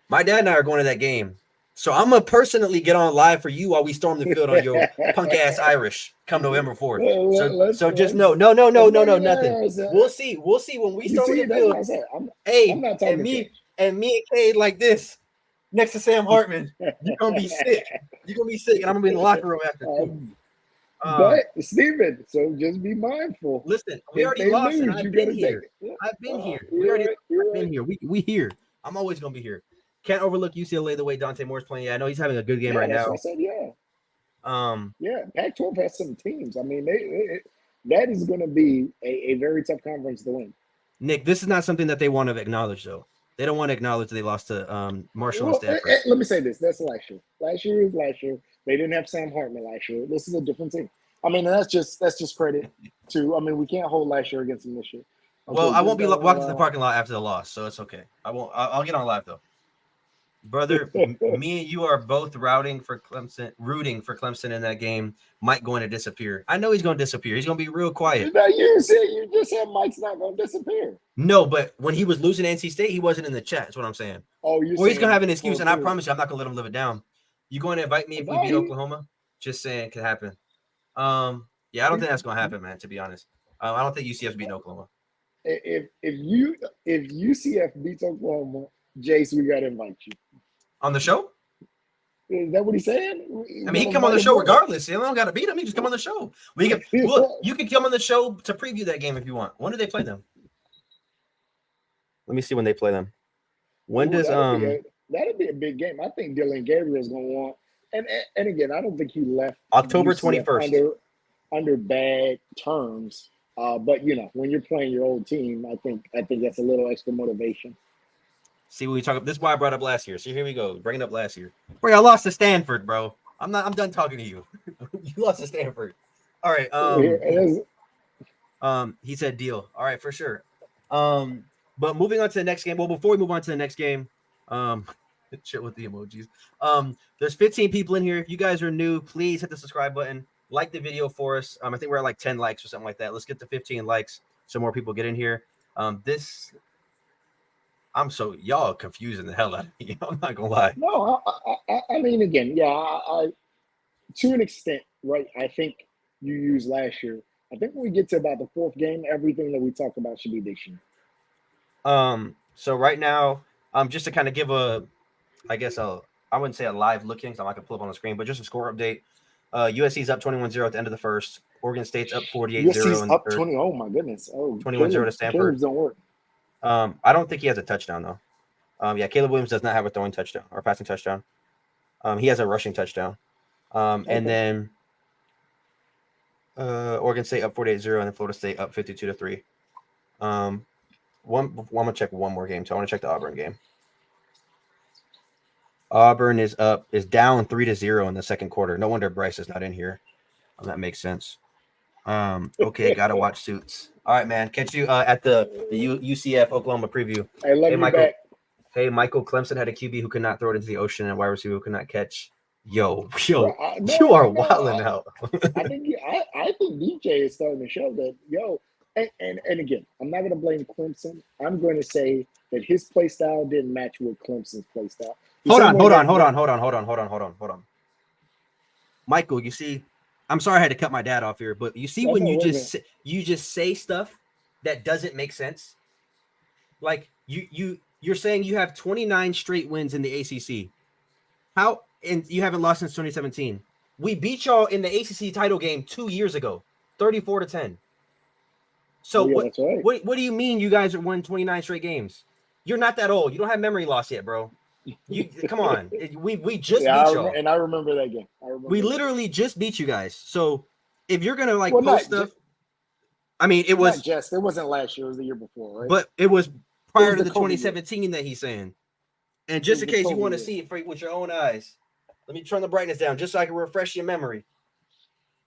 My dad and I are going to that game. So I'm going to personally get on live for you while we storm the field on your punk-ass Irish come November 4th. So just no, nothing. We'll see. We'll see when we storm the field. I'm me and Cade like this next to Sam Hartman. You're going to be sick. You're going to be sick, and I'm going to be in the locker room after. But Steven, so just be mindful. Listen, we already lost, and I've been here. I've been here. I've been here. We here. I'm always gonna be here. Can't overlook UCLA the way Dante Moore's playing. Yeah, I know he's having a good game right now. I said, Pac-12 has some teams. I mean, that is going to be a very tough conference to win. Nick, this is not something that they want to acknowledge, though. They don't want to acknowledge that they lost to Marshall and Well, Stanford. let me say this. That's last year. Last year is last year. They didn't have Sam Hartman last year. This is a different team. I mean, that's just credit to. I mean, we can't hold last year against them this year. Okay, Well, I won't be walking to the parking lot after the loss, so it's okay. I won't. I'll get on live though, brother. Me and you are both rooting for Clemson in that game. Mike going to disappear. I know he's going to disappear. He's going to be real quiet. Now you just said Mike's not going to disappear. No, but when he was losing NC State, he wasn't in the chat. That's what I'm saying. Oh, you. Or he's going to have an excuse, and I promise you, I'm not going to let him live it down. You going to invite me if we beat Oklahoma? Just saying, it could happen. Yeah, I don't think that's going to happen, man. To be honest, I don't think UCF's beating Oklahoma. If UCF beats Oklahoma, Jace, we got to invite you on the show. Is that what he's saying? I mean, he can come on the show regardless. You don't got to beat him. He just come on the show. You can come on the show to preview that game if you want. When do they play them? Let me see when they play them. When does that'd be a big game. I think Dylan Gabriel's going to want. And again, I don't think he left October 21st under bad terms. But when you're playing your old team, I think that's a little extra motivation. See, when we talk. This is why I brought up last year. So here we go. Bring it up last year. Bro, I lost to Stanford, bro. I'm done talking to you. You lost to Stanford. All right. He said deal. All right, for sure. But moving on to the next game. Well, before we move on to the next game, shit with the emojis. There's 15 people in here. If you guys are new, please hit the subscribe button. Like the video for us. I think we're at like 10 likes or something like that. Let's get to 15 likes so more people get in here. Y'all confusing the hell out of me. I'm not gonna lie. No, I mean, again, yeah, I to an extent, right? I think you used last year. I think when we get to about the fourth game, everything that we talk about should be this year. So right now, just to kind of give I wouldn't say a live look in, because I'm not gonna pull up on the screen, but just a score update. USC's up 21-0 at the end of the first. Oregon State's up 48-0. USC's up 20. Oh my goodness. Oh, 21-0 to Stanford. Don't work. I don't think he has a touchdown though. Yeah, Caleb Williams does not have a throwing touchdown or passing touchdown. He has a rushing touchdown. Okay. And then Oregon State up 48-0 and then Florida State up 52-3. I'm gonna check one more game. So I want to check the Auburn game. Auburn is down 3-0 in the second quarter. No wonder Bryce is not in here. That makes sense. Okay, gotta watch Suits. All right, man. Catch you at the UCF Oklahoma preview. I love you Michael. Back. Hey, Michael. Clemson had a QB who could not throw it into the ocean and a wide receiver who could not catch. Yo, you are wilding out. I think DJ is starting to show that. And again, I'm not going to blame Clemson. I'm going to say that his play style didn't match with Clemson's play style. Hold on. Michael, you see, I'm sorry I had to cut my dad off here, but you see when you just say stuff that doesn't make sense. Like you're saying you have 29 straight wins in the ACC. How and you haven't lost since 2017. We beat y'all in the ACC title game 2 years ago, 34-10. So what do you mean you guys are won 29 straight games? You're not that old. You don't have memory loss yet, bro. You come on. We just beat y'all. And I remember that game. We literally just beat you guys. So if you're gonna post stuff, I mean it wasn't last year, it was the year before, right? But it was prior to the 2017 that he's saying. And just in case you want to see it with your own eyes, let me turn the brightness down just so I can refresh your memory.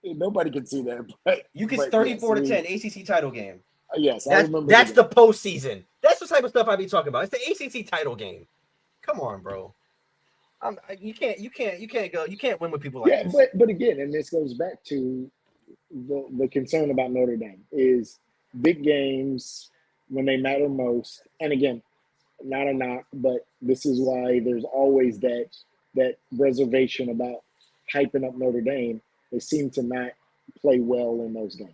Nobody can see that. But you can 34-10 ACC title game. Yes, I remember. That's the postseason. That's the type of stuff I be talking about. It's the ACC title game. Come on, bro. You can't win with people like this. Yeah, but again, and this goes back to the concern about Notre Dame is big games when they matter most. And again, not a knock, but this is why there's always that reservation about hyping up Notre Dame. They seem to not play well in those games.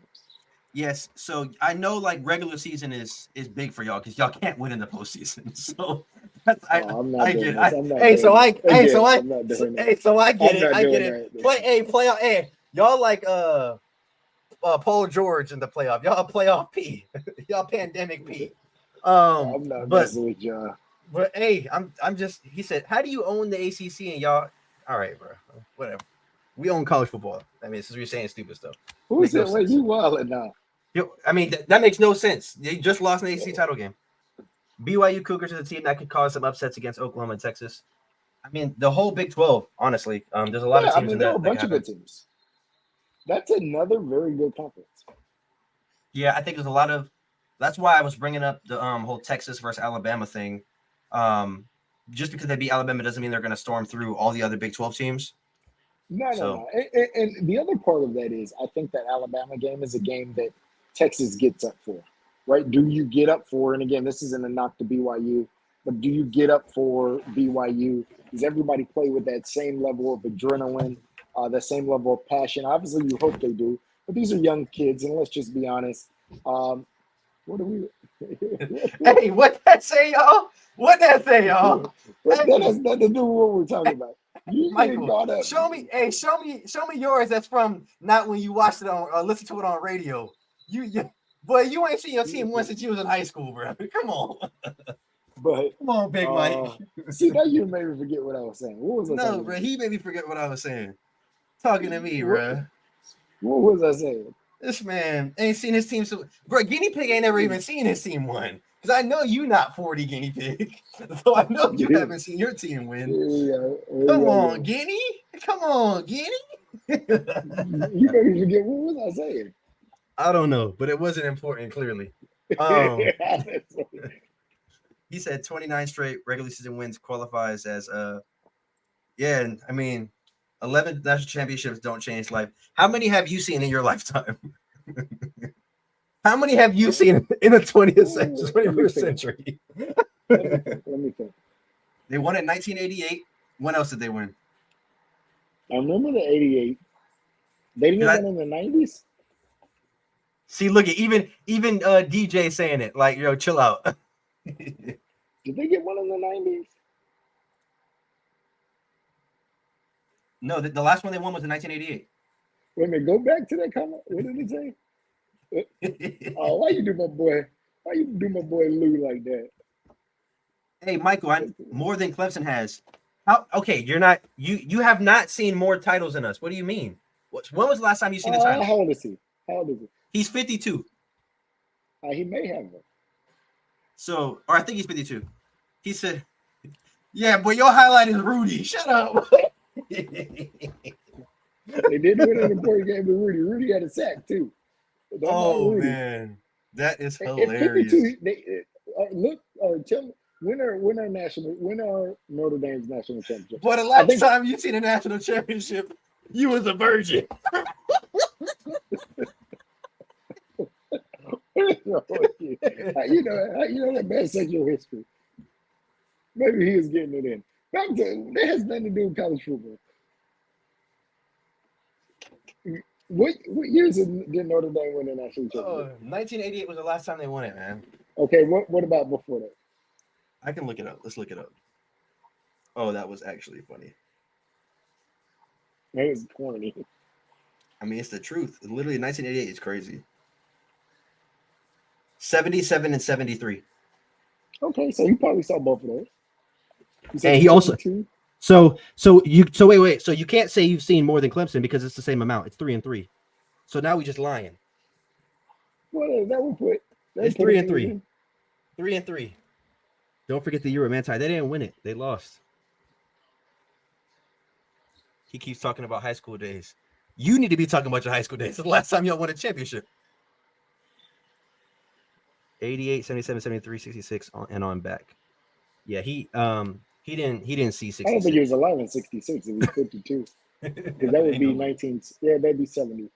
Yes, so I know like regular season is big for y'all because y'all can't win in the postseason. So I get it. Playoff. Hey, y'all like Paul George in the playoff. Y'all playoff P. Y'all pandemic P. I'm not messing with y'all. But hey, I'm just. He said, "How do you own the ACC?" And y'all, all right, bro. Whatever. We own college football. I mean, since we're saying stupid stuff. Who said? Wait, you wilding now? I mean, that makes no sense. They just lost an ACC title game. BYU Cougars is a team that could cause some upsets against Oklahoma and Texas. I mean, the whole Big 12, honestly. There's a lot of Yeah, I teams mean in there are a that can bunch of happen. good teams. That's another very good conference. Yeah, I think there's a lot of. That's why I was bringing up the whole Texas versus Alabama thing. Just because they beat Alabama doesn't mean they're going to storm through all the other Big 12 teams. So, No. And the other part of that is I think that Alabama game is a game that Texas gets up for, right? Do you get up for? And again, this isn't a knock to BYU, but do you get up for BYU? Does everybody play with that same level of adrenaline, that same level of passion? Obviously, you hope they do, but these are young kids, and let's just be honest. What do we? hey, what that say, y'all? What that say, y'all? That Hey, has nothing to do with what we're talking about. You get Michael, caught up. show me yours. That's from not when you watched it on, listen to it on radio. Boy, you ain't seen your team once since you was in high school, bro. Come on, But come on, Big Mike. see, now you made me forget what I was saying. What was I No, talking bro, about? he made me forget what I was saying. Talking to me, bro. What was I saying? This man ain't seen his team. So, bro, Guinea Pig ain't never even seen his team win. Because I know you not 40 Guinea Pig. So I know you haven't seen your team win. Come on, Guinea. Come on, Guinea. You made me forget. What was I saying? I don't know, but it wasn't important, clearly. He said 29 straight regular season wins qualifies as yeah, I mean 11 national championships don't change life. How many have you seen in your lifetime? How many have you seen in the 21st century? Let me think. They won in 1988. When else did they win? I remember the 88. They didn't win in the 90s? See, look at even DJ saying it. Like, yo, chill out. Did they get one in the 90s? No, the last one they won was in 1988. Wait a minute, go back to that comment. What did it say? Oh, why you do my boy Lou like that? Hey, Michael, I'm more than Clemson has. How? Okay, you have not seen more titles than us. What do you mean? When was the last time you seen a title? How old is he? He's 52. He may have one. So, or I think he's 52. He said, "Yeah, but your highlight is Rudy. Shut up." They did win an important game with Rudy. Rudy had a sack too. Oh man, that is hilarious. 52, tell me when are Notre Dame's national championship? Boy, the last time you seen a national championship, you was a virgin. You know that bad sexual history. Maybe he is getting it in. That has nothing to do with college football. What years did Notre Dame win the national championship? 1988 was the last time they won it, man. Okay, what about before that? I can look it up. Let's look it up. Oh, that was actually funny. That was corny. I mean, it's the truth. Literally, 1988 is crazy. 77 and 73. Okay, so he probably saw both of those. And he also so wait. So you can't say you've seen more than Clemson because it's the same amount. It's 3 and 3. So now we just lying. Well, that would put. It's 3 and 3. 3 and 3. Don't forget the Euro Manti. They didn't win it. They lost. He keeps talking about high school days. You need to be talking about your high school days. It's the last time y'all won a championship. 88, 77, 73, 66, and on back. Yeah, he didn't see 66. I don't think he was alive in 66. It was 52. Because that would be 19. Yeah, that'd be 70.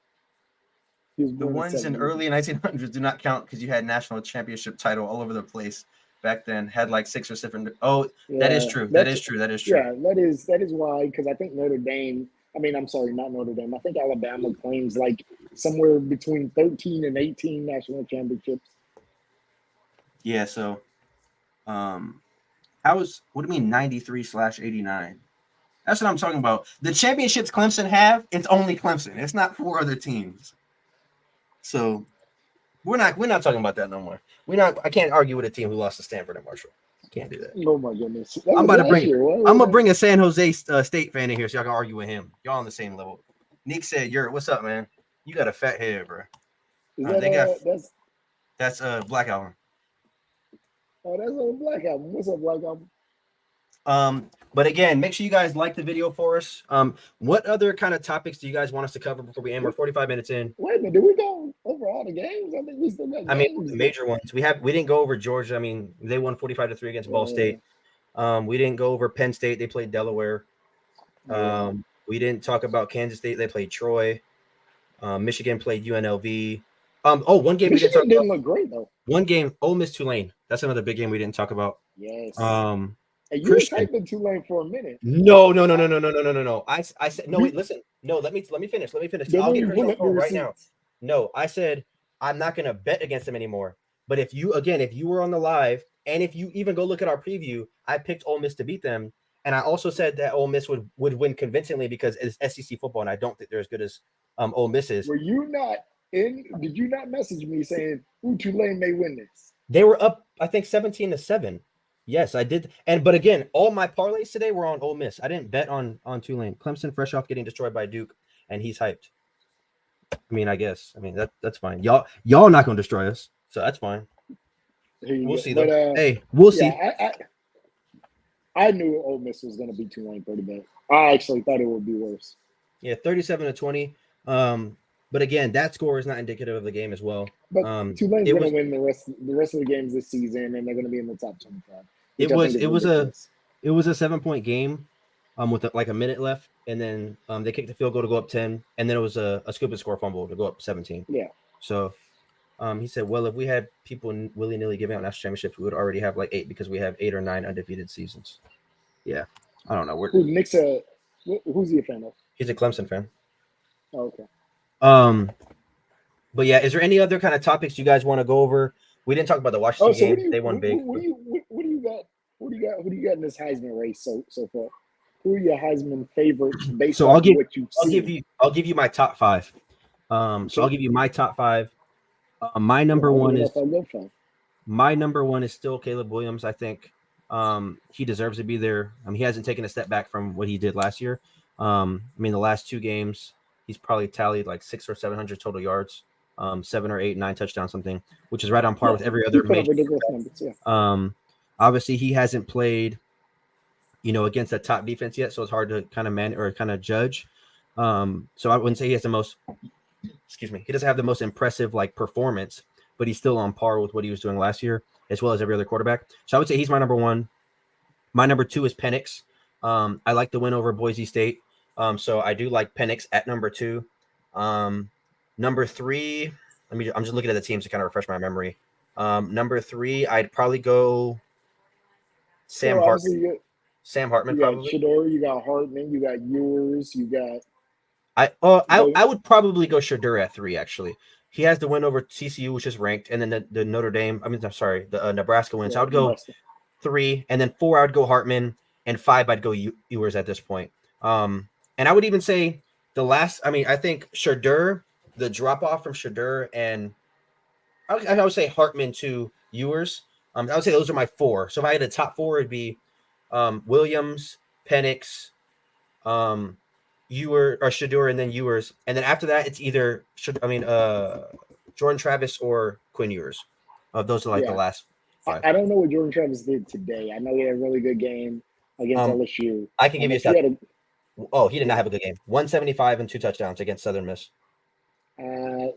The ones in early 1900s do not count because you had national championship title all over the place back then. Had like 6 or 7. Oh, yeah, that is true. That is true. Yeah, that is why. Because I think Notre Dame. I mean, I'm sorry, not Notre Dame. I think Alabama claims like somewhere between 13 and 18 national championships. Yeah. So, what do you mean 93/89? That's what I'm talking about. The championships Clemson have, it's only Clemson. It's not 4 other teams. So we're not talking about that no more. I can't argue with a team who lost to Stanford and Marshall. Can't do that. Oh my goodness. I'm gonna bring a San Jose State fan in here so y'all can argue with him. Y'all on the same level. Nick said, what's up, man? You got a fat head, bro. Is They got that that's Black Album. that's on Black Album? What's up, Black Album? But again, make sure you guys like the video for us. What other kind of topics do you guys want us to cover before we end? We're 45 minutes in. Wait a minute, did we go over all the games? I think we still got I mean, games. the major ones. We didn't go over Georgia. I mean, they won 45-3 against Ball State. We didn't go over Penn State. They played Delaware. Yeah. We didn't talk about Kansas State. They played Troy. Michigan played UNLV. One game we didn't talk Michigan didn't about. look great though. One game, Ole Miss Tulane. That's another big game we didn't talk about. Yes. And you were Christian. typing Tulane for a minute. No. I said no. Wait, listen. No, let me finish. Let me finish. Then I'll when get you Christian pull on up the the phone right now. receipts. No, I said I'm not gonna bet against them anymore. But if you were on the live, and if you even go look at our preview, I picked Ole Miss to beat them, and I also said that Ole Miss would win convincingly because it's SEC football, and I don't think they're as good as Ole Miss is. Were you not in? Did you not message me saying, "Ooh, Tulane may win this"? They were up, I think, 17-7. Yes, I did. But again, all my parlays today were on Ole Miss. I didn't bet on Tulane. Clemson, fresh off getting destroyed by Duke, and he's hyped. I mean, I guess. I mean, that's fine. Y'all not gonna destroy us, so that's fine. We'll see though. Hey, we'll see. I knew Ole Miss was going to be Tulane pretty bad. I actually thought it would be worse. Yeah, 37-20. But again, that score is not indicative of the game as well. But Tulane's going to win the rest of the games this season, and they're going to be in the top 25. It was a 7-point game, with like a minute left, and then they kicked the field goal to go up 10, and then it was a scoop and score fumble to go up 17. Yeah. So, he said, well, if we had people willy nilly giving out national championships, we would already have like 8 because we have 8 or 9 undefeated seasons. Yeah, I don't know. Who's he a fan of? He's a Clemson fan. Oh, okay. But yeah, is there any other kind of topics you guys want to go over? We didn't talk about the Washington game. They won big. What do you got? Who do you got in this Heisman race so far? Who are your Heisman favorites based on what you've seen? I'll give you my top 5. So I'll give you my top 5. My number one is still Caleb Williams. I think he deserves to be there. He hasn't taken a step back from what he did last year. The last 2 games, he's probably tallied like 600 or 700 total yards, 7 or 8, 9 touchdowns, something, which is right on par with every other major. Obviously, he hasn't played, against a top defense yet, so it's hard to kind of judge. So I wouldn't say he has the most. Excuse me. He doesn't have the most impressive performance, but he's still on par with what he was doing last year, as well as every other quarterback. So I would say he's my number 1. My number 2 is Penix. I like the win over Boise State. So I do like Penix at number 2. Number 3, I'm just looking at the teams to kind of refresh my memory. Number 3, I'd probably go Sam Hartman. Sam Hartman, probably. Shedeur, you got Hartman, you got Ewers, you got. I would probably go Shedeur at 3. Actually, he has the win over TCU, which is ranked, and then the Notre Dame. The Nebraska win. So I would go 3, and then 4 I would go Hartman, and 5 I'd go Ewers at this point. And I would even say the last. I think Shedeur, the drop off from Shedeur, and I would say Hartman to Ewers. I would say those are my 4. So if I had a top 4, it'd be Williams, Penix, Shedeur, and then Ewers, and then after that, it's either Jordan Travis or Quinn Ewers. Those are the last 5. I don't know what Jordan Travis did today. I know he had a really good game against LSU. I can give you a stat. He did not have a good game. 175 and 2 touchdowns against Southern Miss.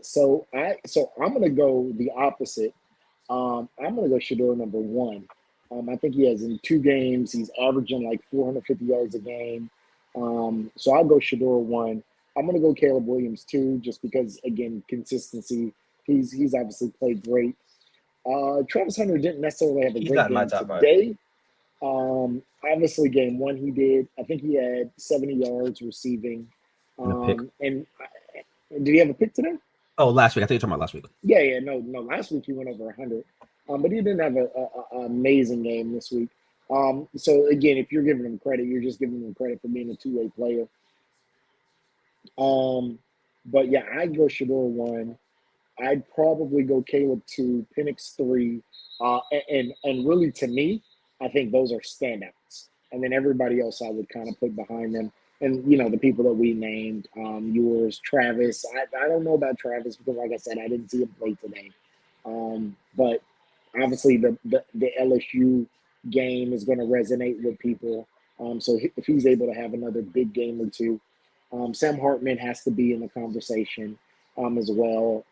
So I'm gonna go the opposite. I'm gonna go Shedeur number 1. I think he has in 2 games. He's averaging like 450 yards a game. So I'll go Shedeur 1. I'm going to go Caleb Williams 2, just because, again, consistency. He's obviously played great. Travis Hunter didn't necessarily have a great game today. Obviously, game 1 he did. I think he had 70 yards receiving. And did he have a pick today? Oh, last week. I think you're talking about last week. Yeah. No. Last week he went over 100. But he didn't have an amazing game this week. So again, if you're giving him credit, you're just giving him credit for being a 2-way player. But yeah, I'd go Shedeur 1. I'd probably go Caleb 2, Penix 3. And really, to me, I think those are standouts. And then everybody else I would kind of put behind them. and the people that we named, yours, Travis. I don't know about Travis because, like I said, I didn't see him play today. But obviously, the LSU game is going to resonate with people. So if he's able to have another big game or two, Sam Hartman has to be in the conversation as well.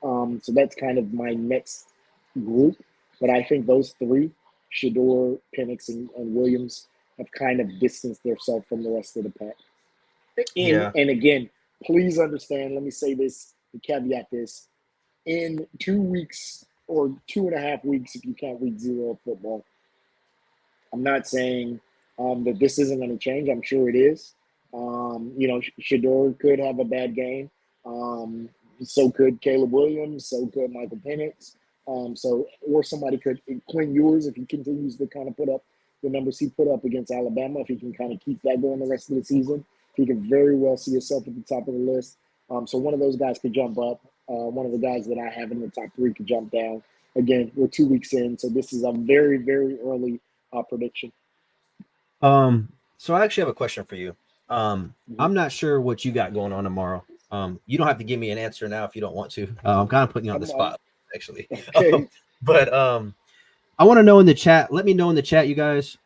So that's kind of my next group. But I think those three, Shador, Penix, and Williams, have kind of distanced themselves from the rest of the pack. And Yeah, and again, please understand. Let me say this, caveat this: in 2 weeks or 2.5 weeks, if you count week zero of football, I'm not saying that this isn't going to change. I'm sure it is. Shador could have a bad game. Um, so could Caleb Williams. So could Michael Penix. Or somebody could Quinn Ewers if he continues to kind of put up the numbers he put up against Alabama. If he can kind of keep that going the rest of the season, he could very well see himself at the top of the list. So one of those guys could jump up. One of the guys that I have in the top three could jump down. Again, we're 2 weeks in, so this is a very, very early prediction. So I actually have a question for you. Mhm. I'm not sure what you got going on tomorrow. You don't have to give me an answer now if you don't want to. I'm kind of putting you on the I'm spot, actually. okay. But I want to know in the chat. Let me know in the chat, you guys.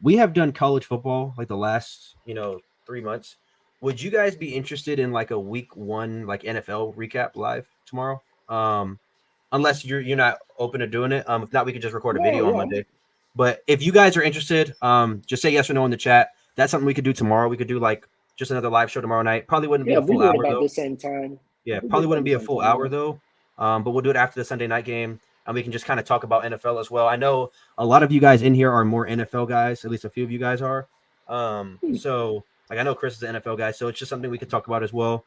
We have done college football like the last 3 months. Would you guys be interested in like a week one like NFL recap live tomorrow? Unless you're not open to doing it. If not, we could just record a No, video on yeah, Monday. But if you guys are interested, just say yes or no in the chat. That's something we could do tomorrow. We could do like just another live show tomorrow night. Probably wouldn't be yeah. a If we full do it hour about though. the same time, Yeah, if we do it probably about wouldn't the be a same full time, hour yeah. though. But we'll do it after the Sunday night game, and we can just kind of talk about NFL as well. I know a lot of you guys in here are more NFL guys. At least a few of you guys are. Hmm. So like I know Chris is an NFL guy, so it's just something we could talk about as well.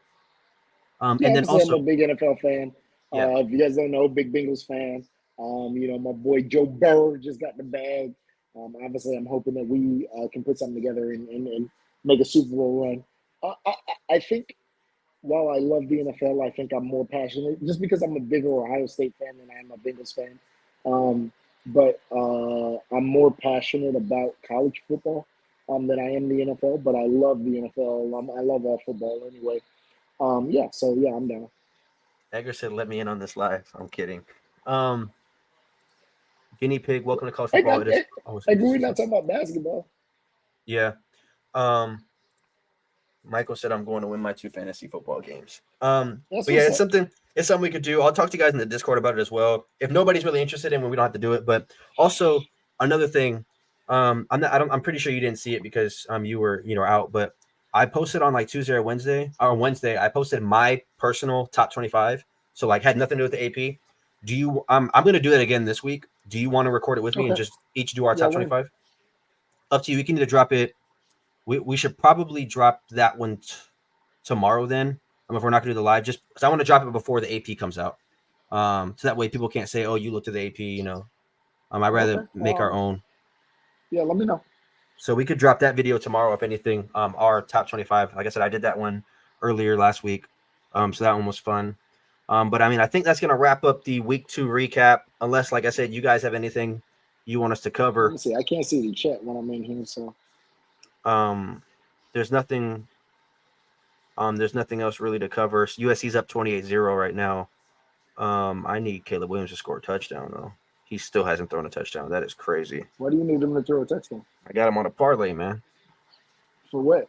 Yeah, And then obviously, I'm also, a big NFL fan. yeah, If you guys don't know, big Bengals fan. My boy Joe Burrow just got the bag. Obviously, I'm hoping that we can put something together and make a Super Bowl run. I think while I love the NFL, I think I'm more passionate just because I'm a bigger Ohio State fan than I am a Bengals fan. But I'm more passionate about college football than I am the NFL. But I love the NFL. I love all football anyway. Yeah, so yeah, I'm down. Edgar said, "Let me in on this live." I'm kidding. Um, Guinea pig, welcome to college Like, football. I, It is always like good to we're see not some. talking about basketball. Yeah. Um, Michael said I'm going to win my two fantasy football games. That's But yeah, what's it's up. something. It's something we could do. I'll talk to you guys in the Discord about it as well. If nobody's really interested in, we don't have to do it. But also another thing, I'm not. I'm pretty sure you didn't see it because you were out. But I posted on like Tuesday or Wednesday. Or Wednesday, I posted my personal top 25. So like had nothing to do with the AP. Do you? I'm going to do that again this week. Do you want to record it with me and Okay. just each do our Yeah, top when? 25? Up to you. We can either drop it. We should probably drop that one tomorrow then. If we're not gonna do the live, just because I want to drop it before the AP comes out. So that way people can't say, "Oh, you looked at the AP." I'd rather Okay. make our own. Yeah, let me know. So we could drop that video tomorrow, if anything. Our top 25. Like I said, I did that one earlier last week. So that one was fun. But I mean, I think that's gonna wrap up the week two recap. Unless, like I said, you guys have anything you want us to Let cover. me see. I can't see the chat when I'm in here, so Um, there's nothing. There's nothing else really to cover. USC's up 28-0 right now. I need Caleb Williams to score a touchdown though. He still hasn't thrown a touchdown. That is crazy. why do you need them to throw a touchdown? I got him on a parlay, man. For what?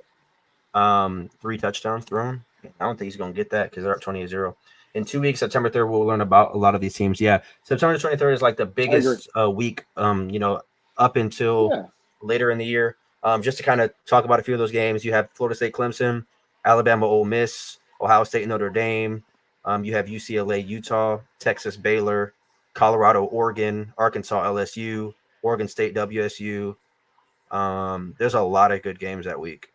3 touchdowns thrown. I don't think he's gonna get that because they're up 28-0. In 2 weeks, September 3rd, we'll learn about a lot of these teams. Yeah, September 23rd is like the I agree. biggest week. Up until Yeah, later in the year. Just to kind of talk about a few of those games, you have Florida State, Clemson, Alabama, Ole Miss, Ohio State, Notre Dame. You have UCLA, Utah, Texas, Baylor, Colorado, Oregon, Arkansas, LSU, Oregon State, WSU. There's a lot of good games that week.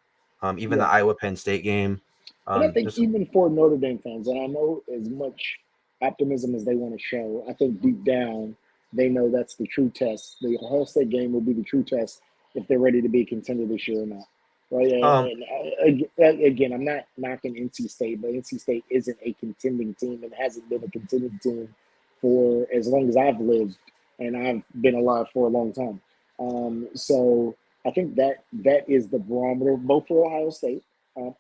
Even the yeah. Iowa Penn State game. And I think There's some, even for Notre Dame fans, and I know as much optimism as they want to show, I think deep down they know that's the true test. The Ohio State game will be the true test if they're ready to be a contender this year or not. Right? um, Again, I'm not knocking NC State, but NC State isn't a contending team and hasn't been a contending team for as long as I've lived, and I've been alive for a long time. So I think that is the barometer both for Ohio State.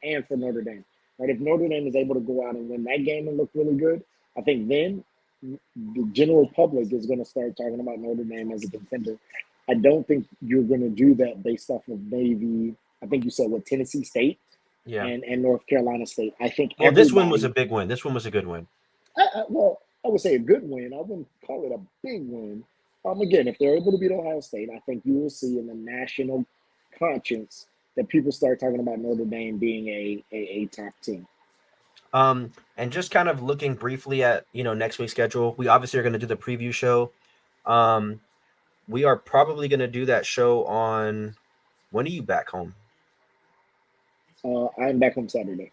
and for Notre Dame. Right? If Notre Dame is able to go out and win that game and look really good, I think then the general public is going to start talking about Notre Dame as a contender. I don't think you're going to do that based off of maybe, I think you said what, Tennessee State Yeah. and North Carolina State. I think Well, this one was a everybody, big win. This one was a good win. well, I would say a good win. I wouldn't call it a big win. Again, if they're able to beat Ohio State, I think you will see in the national conscience that people start talking about Notre Dame being a top team. And just kind of looking briefly at next week's schedule, we obviously are going to do the preview show. We are probably going to do that show on, when are you back home? I'm back on Saturday.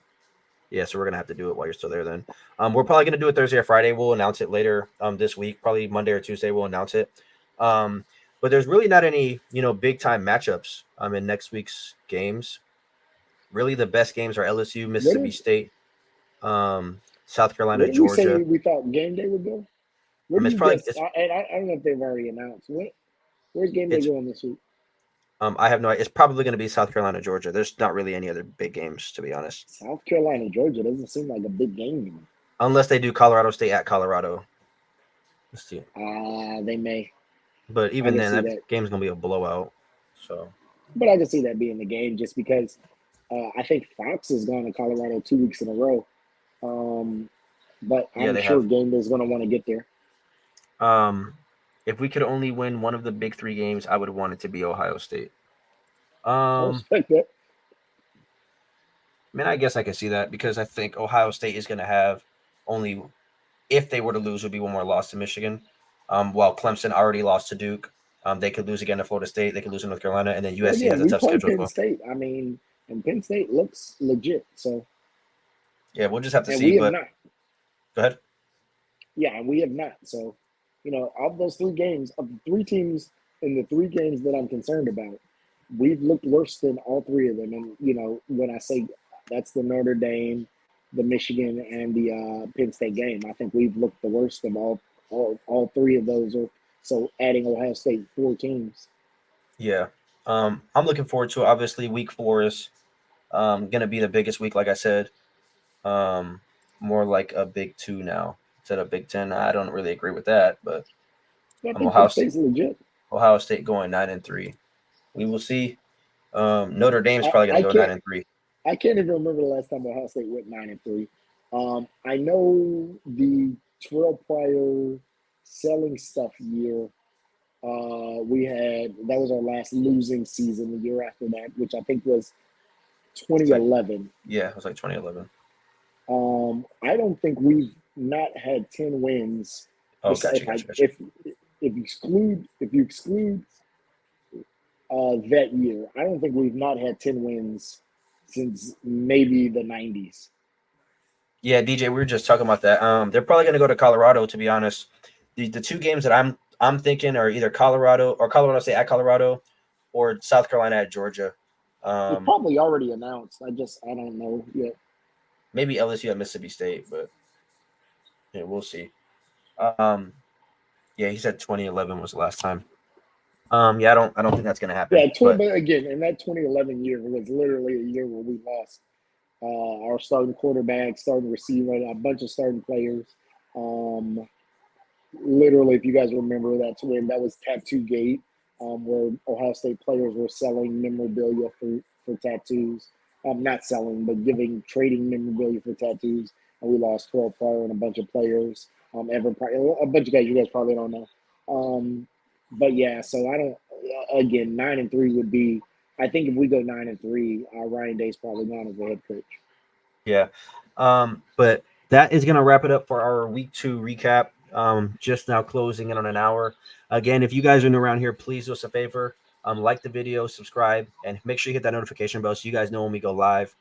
Yeah, so we're gonna have to do it while you're still there. Then, we're probably gonna do it Thursday or Friday. We'll announce it later this week, probably Monday or Tuesday. We'll announce it. But there's really not any big time matchups in next week's games. Really, the best games are LSU, Mississippi State, South Carolina, What did we say Georgia. we thought game day would go? What do It's you probably guess? And I don't know if they've already announced. Where's game day it's going this week? I have no idea. It's probably going to be South Carolina, Georgia. There's not really any other big games, to be honest. South Carolina, Georgia doesn't seem like a big game to me. Unless they do Colorado State at Colorado. Let's see. They may. But even then, that game's going to be a blowout. So. But I can see that being the game just because I think Fox has gone to Colorado 2 weeks in a row. But I'm sure game day is going to want to get there. If we could only win one of the big three games, I would want it to be Ohio State. I respect that. I mean, I guess I can see that because I think Ohio State is going to have only, if they were to lose, would be one more loss to Michigan. While Clemson already lost to Duke, they could lose again to Florida State. They could lose to North Carolina, and then USC has a tough schedule as well. Penn State. I mean, and Penn State looks legit. So yeah, we'll just have to see. We have not. Go ahead. Yeah, and we have not. So of those three games, of the three teams in the three games that I'm concerned about, we've looked worse than all three of them. And when I say that's the Notre Dame, the Michigan, and the Penn State game, I think we've looked the worst of all three of those. So adding Ohio State, 4 teams. Yeah, I'm looking forward to it. Obviously, week 4 is going to be the biggest week, like I said. More like a Big 2 now instead of Big 10. I don't really agree with that, but Ohio State's legit. Ohio State going 9-3. We will see. Notre Dame's probably going to go 9-3. I can't even remember the last time Ohio State went 9-3. I know the Terrell Pryor selling stuff year. We had that was our last losing season. The year after that, which I think was 2011. Yeah, it was like 2011. I don't think we've not had 10 wins. Oh, gotcha. If you exclude that year, I don't think we've not had 10 wins since maybe the 90s. Yeah, DJ, we were just talking about that. They're probably going to go to Colorado, to be honest. The 2 games that I'm thinking are either Colorado State at Colorado or South Carolina at Georgia. It's probably already announced. I don't know yet. Maybe LSU at Mississippi State, but yeah, we'll see. Yeah, he said 2011 was the last time. Yeah, I don't think that's gonna happen. Yeah, but again, in that 2011 year was literally a year where we lost our starting quarterback, starting receiver, a bunch of starting players. Literally, if you guys remember, that was Tattoo Gate, where Ohio State players were selling memorabilia for tattoos. Not selling, but trading memorabilia for tattoos. And we lost 12 Pryor and a bunch of players. Evan Pryor, a bunch of guys you guys probably don't know. But yeah, so I don't. Again, 9-3 would be. I think if we go 9-3, Ryan Day's probably gone as the head coach. Yeah, but that is gonna wrap it up for our week 2 recap. Just now closing in on an hour. Again, if you guys are new around here, please do us a favor. Like the video, subscribe, and make sure you hit that notification bell so you guys know when we go live.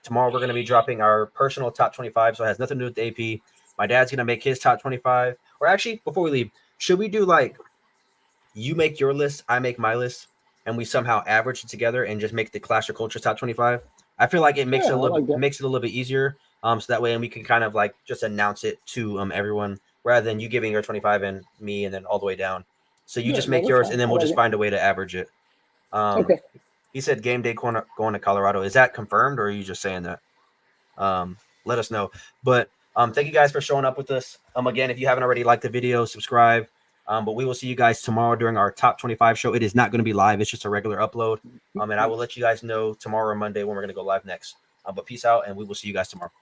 Tomorrow we're going to be dropping our personal top 25, so it has nothing to do with the AP. My dad's going to make his top 25. Or actually, before we leave, should we do like you make your list, I make my list, and we somehow average it together and just make the Clash of Cultures top 25? I feel like it makes it a little bit easier. So that way we can kind of like just announce it to everyone rather than you giving your 25 and me and then all the way down. So you just make yours, and then we'll just find a way to average it. Okay. He said game day going to Colorado. Is that confirmed, or are you just saying that? Let us know. But thank you guys for showing up with us. Again, if you haven't already liked the video, subscribe. But we will see you guys tomorrow during our top 25 show. It is not going to be live. It's just a regular upload. And I will let you guys know tomorrow or Monday when we're going to go live next. But peace out, and we will see you guys tomorrow.